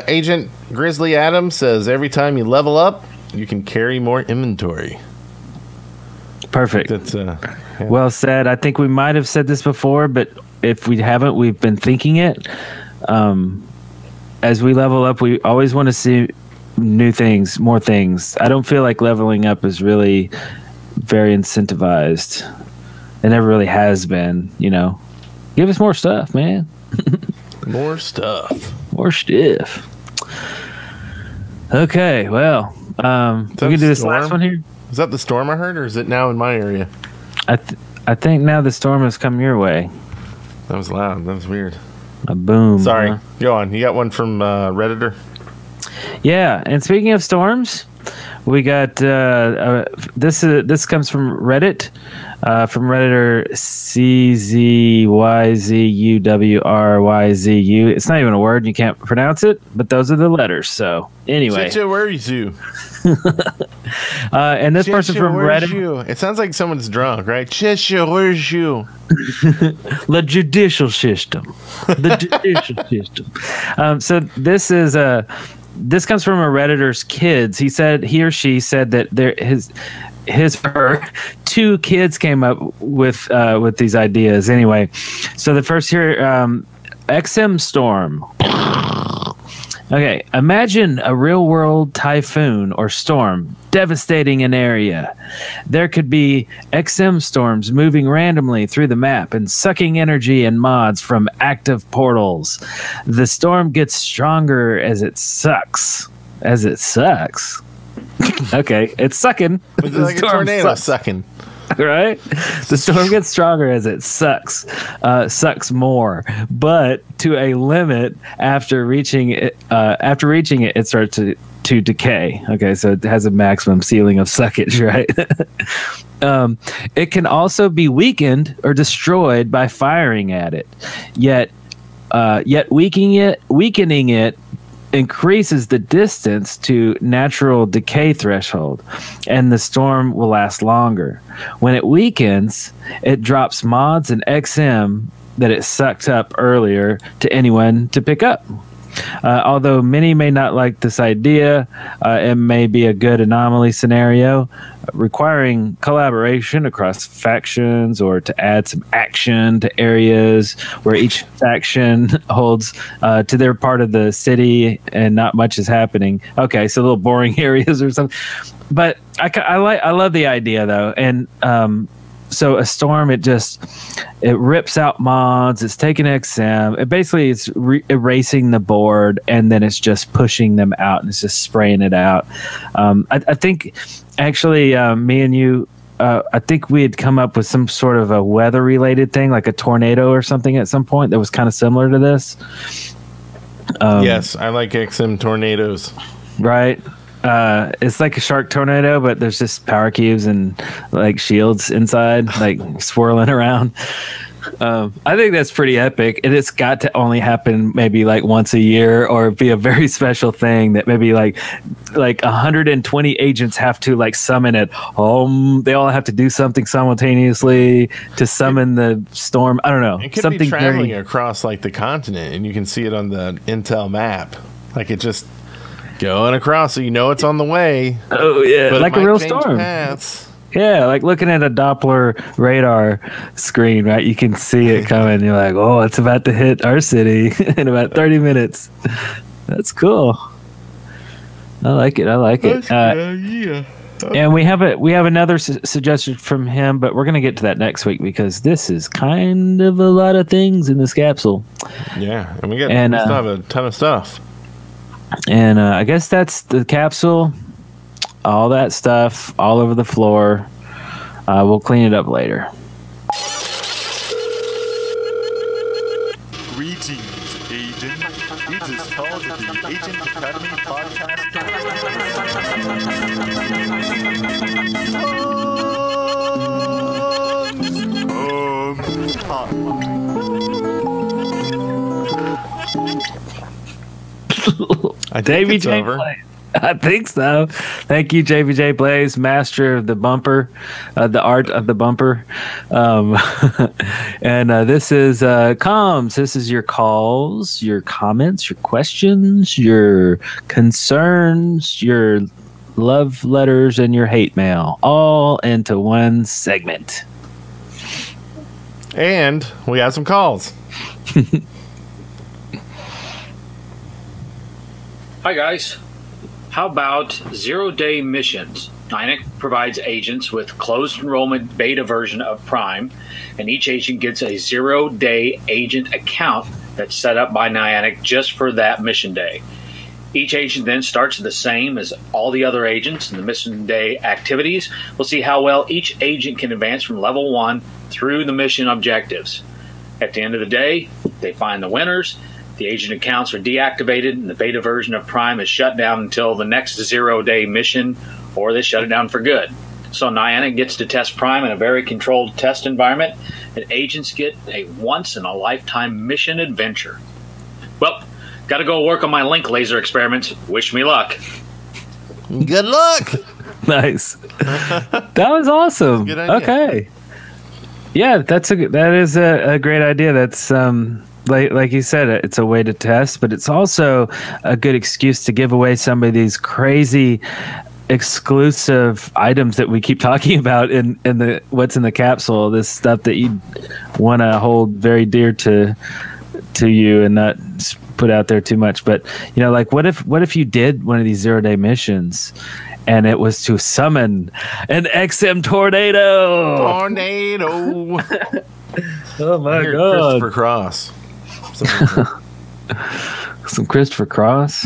Agent Grizzly Adam says every time you level up, you can carry more inventory. Perfect. That's yeah. Well said. I think we might have said this before, but if we haven't, we've been thinking it. As we level up, we always want to see new things, more things. I don't feel like leveling up is really very incentivized. It never really has been, Give us more stuff, man. More stuff. More stuff. Okay, well, we can do this last one here. Is that the storm I heard, or is it now in my area? I think now the storm has come your way. That was loud. That was weird. A boom. Sorry. Go on. You got one from Redditor? Yeah, and speaking of storms, we got this comes from Reddit, from Redditor CZYZUWRYZU. It's not even a word, you can't pronounce it, but those are the letters. So anyway, and this person from Reddit. It sounds like someone's drunk, right? The judicial system. The judicial system. So this is this comes from a Redditor's kids. He or she said that her two kids came up with these ideas. Anyway, so the first here, XM storm. Okay, imagine a real-world typhoon or storm devastating an area. There could be XM storms moving randomly through the map and sucking energy and mods from active portals. The storm gets stronger as it sucks. As it sucks? Okay, it's sucking. It's like a tornado sucking. Right? The storm gets stronger as it sucks more, but to a limit after reaching it, it starts to decay. Okay, so it has a maximum ceiling of suckage, right? It can also be weakened or destroyed by firing at it. Yet weakening it increases the distance to natural decay threshold, and the storm will last longer. When it weakens, it drops mods and XM that it sucked up earlier to anyone to pick up. Although many may not like this idea, it may be a good anomaly scenario, requiring collaboration across factions or to add some action to areas where each faction holds to their part of the city and not much is happening. Okay, so little boring areas or something. But I love the idea though, and so a storm, it rips out mods, it's taking XM, it basically is erasing the board, and then it's just pushing them out and it's just spraying it out. I think actually me and you, I think we had come up with some sort of a weather related thing, like a tornado or something at some point that was kind of similar to this. Yes, I like XM tornadoes. Right. It's like a shark tornado, but there's just power cubes and like shields inside, like swirling around. I think that's pretty epic, and it's got to only happen maybe like once a year, or be a very special thing that maybe like 120 agents have to like summon it. They all have to do something simultaneously to summon the storm. I don't know. It could something be traveling across like the continent, and you can see it on the Intel map. Like it just going across, so you know it's on the way. Oh yeah, but like a real storm. Paths. Yeah, like looking at a Doppler radar screen, right? You can see it coming. You're like, oh, it's about to hit our city in about 30 minutes. That's cool. I like it. Yeah. And we have another suggestion from him, but we're going to get to that next week because this is kind of a lot of things in this capsule. Yeah, and we still have a ton of stuff. And I guess that's the capsule. All that stuff all over the floor. We'll clean it up later. Greetings, Agent. It is called the Agent Academy Podcast. I think it's JBJ over. I think so. Thank you, JBJ Blaze, master of the bumper, the art of the bumper. And this is comms. This is your calls, your comments, your questions, your concerns, your love letters, and your hate mail, all into one segment. And we have some calls. Hi, guys. How about 0-day missions? Niantic provides agents with closed enrollment beta version of Prime, and each agent gets a 0-day agent account that's set up by Niantic just for that mission day. Each agent then starts the same as all the other agents in the mission day activities. We'll see how well each agent can advance from level 1 through the mission objectives. At the end of the day, they find the winners. The agent accounts are deactivated, and the beta version of Prime is shut down until the next 0-day mission, or they shut it down for good. So Niantic gets to test Prime in a very controlled test environment, and agents get a once-in-a-lifetime mission adventure. Well, got to go work on my link laser experiments. Wish me luck. Good luck. Nice. That was awesome. Good idea. Okay. Yeah, that is a great idea. That's like you said, it's a way to test, but it's also a good excuse to give away some of these crazy exclusive items that we keep talking about in the what's in the capsule. This stuff that you want to hold very dear to you and not put out there too much. But you know, like what if you did one of these 0-day missions and it was to summon an XM tornado? Oh my god! Christopher Cross. Some Christopher Cross.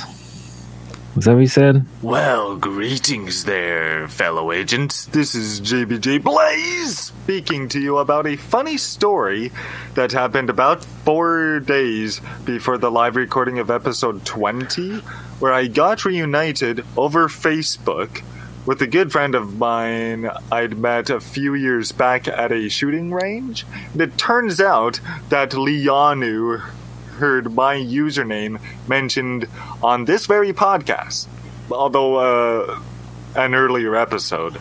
Was that what he said? Well, greetings there, fellow agents. This is JBJ Blaze speaking to you about a funny story that happened about 4 days before the live recording of episode 20, where I got reunited over Facebook with a good friend of mine I'd met a few years back at a shooting range. And it turns out that Lianu heard my username mentioned on this very podcast, although an earlier episode,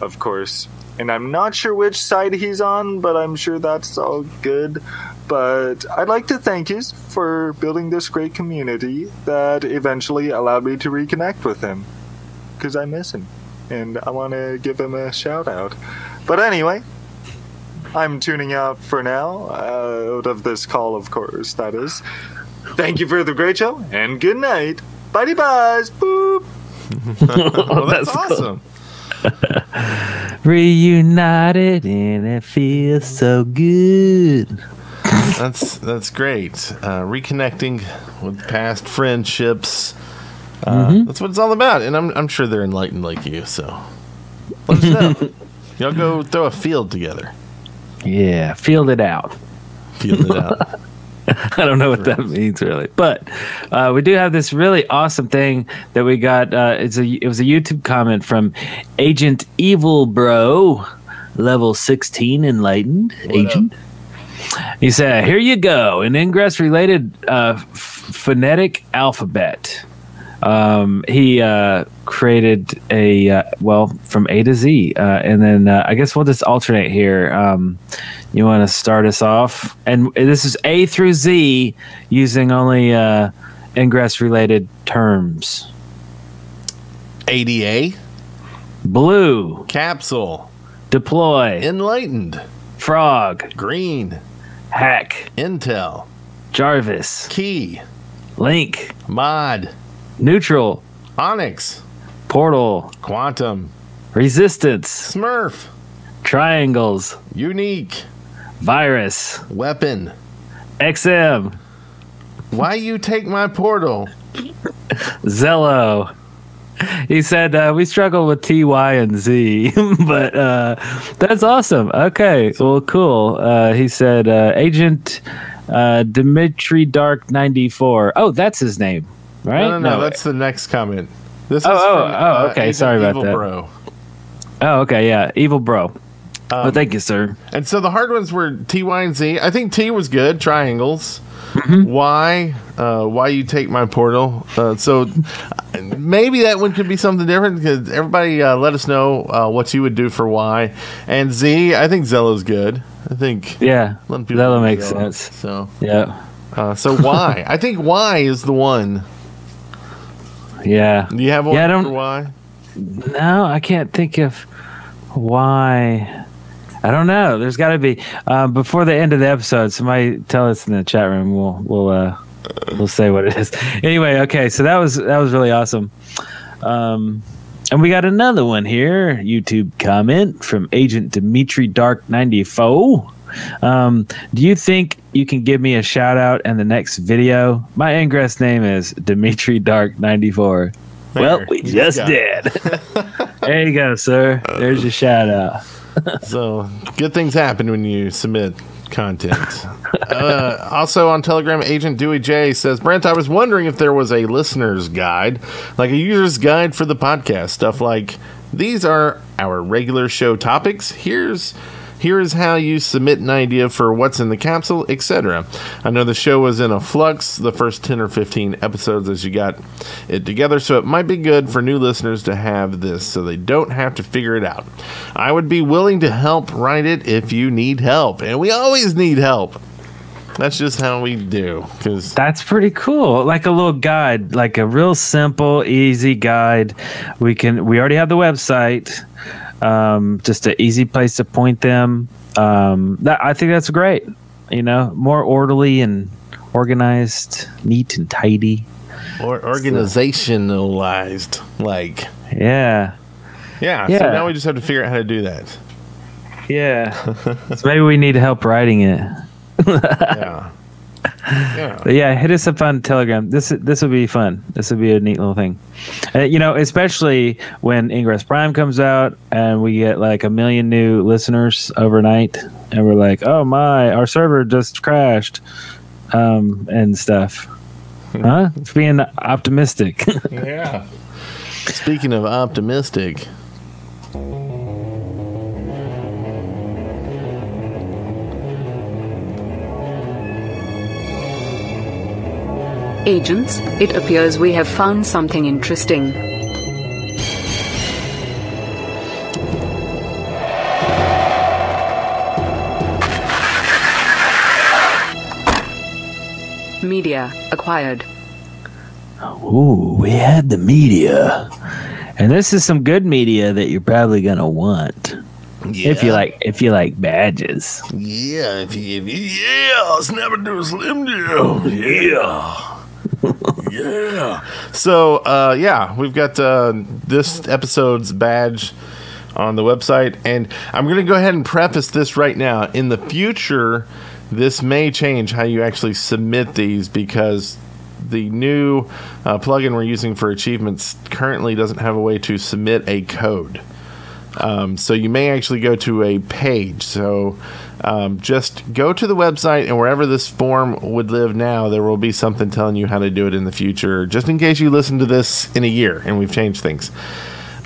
of course. And I'm not sure which side he's on, but I'm sure that's all good. But I'd like to thank you for building this great community that eventually allowed me to reconnect with him, because I miss him, and I want to give him a shout out. But anyway, I'm tuning out for now, out of this call, of course, that is. Thank you for the great show, and good night. Bye bye. Boop. Well, that's awesome. Reunited and it feels so good. That's great. Reconnecting with past friendships. That's what it's all about, and I'm sure they're enlightened like you. So let us know. Y'all go throw a field together. Yeah, field it out. Field it out. I don't know what that means really, but we do have this really awesome thing that we got. It was a YouTube comment from Agent Evil Bro, level 16 enlightened agent. He said, "Here you go, an Ingress related phonetic alphabet." He created a from A to Z, and then I guess we'll just alternate here. You want to start us off, and this is A through Z using only Ingress related terms. ADA, blue, capsule, deploy, enlightened, frog, green, hack, intel, Jarvis, key, link, mod, neutral, onyx, portal, quantum, resistance, smurf, triangles, unique, virus, weapon, XM, why you take my portal, Zello. He said we struggle with T, Y, and Z, but that's awesome. Okay, well, cool. He said Agent Dimitri Dark 94. Oh, that's his name, right? No, that's the next comment. This is okay. Agent Sorry about Evil that. Bro. Oh, okay, yeah, Evil Bro. Thank you, sir. And so the hard ones were T, Y, and Z. I think T was good. Triangles. Why you take my portal? So maybe that one could be something different, because everybody let us know what you would do for Y. And Z, I think Zello's good. I think Zello makes sense. So yeah. So Y, I think Y is the one. Yeah. Do you have one for Y? No, I can't think of why. I don't know. There's got to be before the end of the episode. Somebody tell us in the chat room. We'll say what it is. Anyway, okay. So that was really awesome. And we got another one here. YouTube comment from Agent Dimitri Dark 94. Do you think you can give me a shout out in the next video? My Ingress name is Dimitri Dark 94. Well, we just did. There you go, sir. There's your shout out. So good things happen when you submit content. Also on Telegram, Agent Dewey J says, Brent, I was wondering if there was a listener's guide, like a user's guide for the podcast. Stuff like, these are our regular show topics. Here is how you submit an idea for what's in the capsule, etc. I know the show was in a flux the first 10 or 15 episodes as you got it together, so it might be good for new listeners to have this so they don't have to figure it out. I would be willing to help write it if you need help, and we always need help. That's just how we do. That's pretty cool. Like a little guide, like a real simple, easy guide. We already have the website. Just an easy place to point them. I think that's great. More orderly and organized, neat and tidy. Or organizationalized, like. Yeah. So now we just have to figure out how to do that. Yeah. So maybe we need help writing it. Yeah. But yeah, hit us up on Telegram. This will be fun. This will be a neat little thing. Especially when Ingress Prime comes out and we get like 1 million new listeners overnight, and we're like, oh my, our server just crashed, and stuff. Huh? It's being optimistic. Yeah. Speaking of optimistic. Agents, it appears we have found something interesting. Media acquired. Ooh, we had the media. And this is some good media that you're probably going to want. Yeah. If you like badges. Yeah, let's never do a Slim Deal. Yeah. Yeah. So, we've got this episode's badge on the website, and I'm going to go ahead and preface this right now. In the future, this may change how you actually submit these, because the new plugin we're using for achievements currently doesn't have a way to submit a code. So you may actually go to a page. So just go to the website, and wherever this form would live now, there will be something telling you how to do it in the future, just in case you listen to this in a year and we've changed things.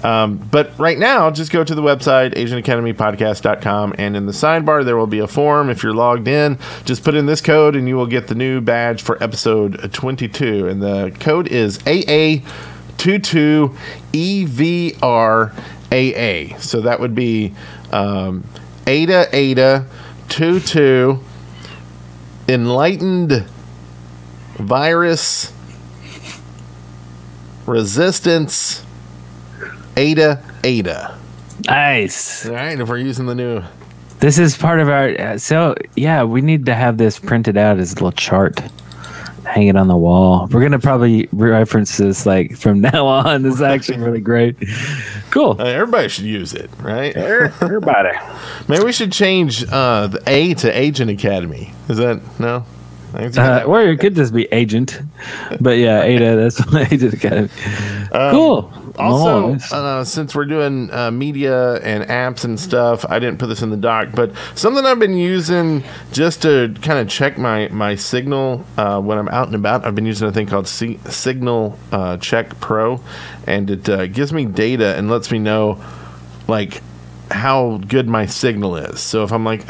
But right now, just go to the website, agentacademypodcast.com, and in the sidebar, there will be a form. If you're logged in, just put in this code, and you will get the new badge for episode 22. And the code is AA22EVRAA. So that would be Ada 22 Enlightened Virus Resistance Ada. Nice. All right, if we're using the new... This is part of our... So, yeah, we need to have this printed out as a little chart. Hang it on the wall. We're going to probably reference this like from now on. This is actually really great. Cool. Everybody should use it, right? Everybody. Maybe we should change the A to Agent Academy. Is that... No? Or it could just be Agent. But yeah, Ada, that's Agent Academy. Cool. Also, since we're doing media and apps and stuff, I didn't put this in the doc, but something I've been using just to kind of check my signal when I'm out and about, I've been using a thing called Signal Check Pro, and it gives me data and lets me know, like, how good my signal is. So if I'm like,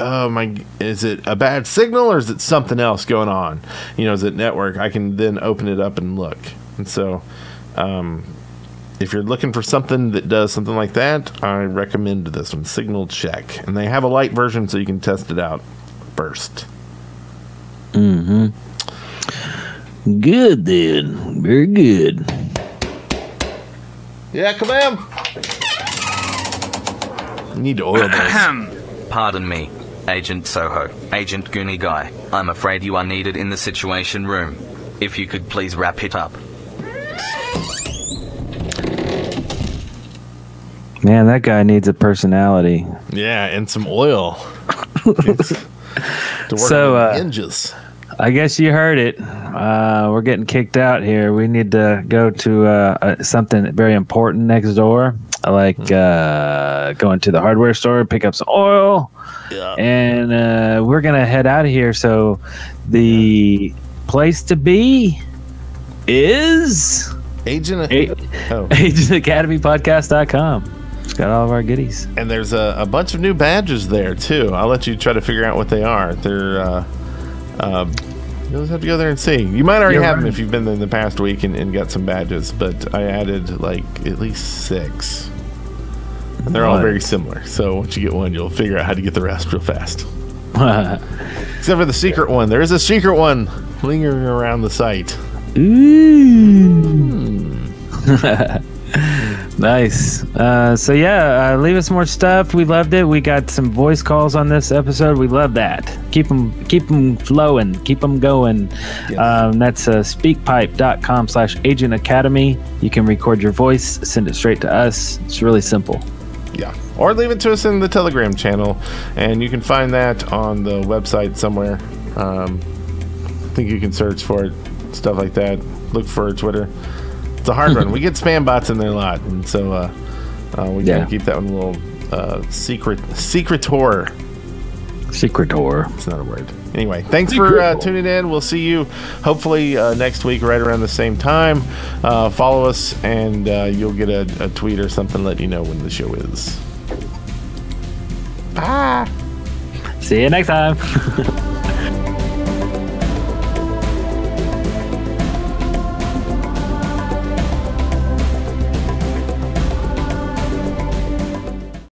is it a bad signal or is it something else going on? Is it network? I can then open it up and look. And so, if you're looking for something that does something like that, I recommend this one, Signal Check. And they have a light version so you can test it out first. Mm-hmm. Good then. Very good. Yeah, come in. Need to oil this. Pardon me, Agent Soho. Agent GoonieGuy. I'm afraid you are needed in the Situation Room. If you could please wrap it up. Man, that guy needs a personality. Yeah, and some oil. To work on the hinges. I guess you heard it. We're getting kicked out here. We need to go to something very important next door. Like going to the hardware store, pick up some oil, and we're going to head out of here. So the place to be is agentacademypodcast.com. It's got all of our goodies. And there's a bunch of new badges there, too. I'll let you try to figure out what they are. They're... you'll just have to go there and see. You might already have them if you've been there in the past week and got some badges, but I added like at least 6. And they're all very similar. So once you get one, you'll figure out how to get the rest real fast. Except for the secret one. There is a secret one lingering around the site. Ooh. Nice. So yeah, leave us more stuff. We loved it. We got some voice calls on this episode. We love that. Keep them flowing. Keep them going. Yes. That's speakpipe.com/Agent Academy. You can record your voice, send it straight to us. It's really simple. Yeah. Or leave it to us in the Telegram channel, and you can find that on the website somewhere. I think you can search for it, stuff like that. Look for Twitter. It's a hard one. We get spam bots in there a lot, and so we gotta keep that one a little secretor. Secretor. It's not a word. Anyway, thanks for tuning in. We'll see you hopefully next week right around the same time. Follow us, and you'll get a tweet or something letting you know when the show is. Bye. See you next time.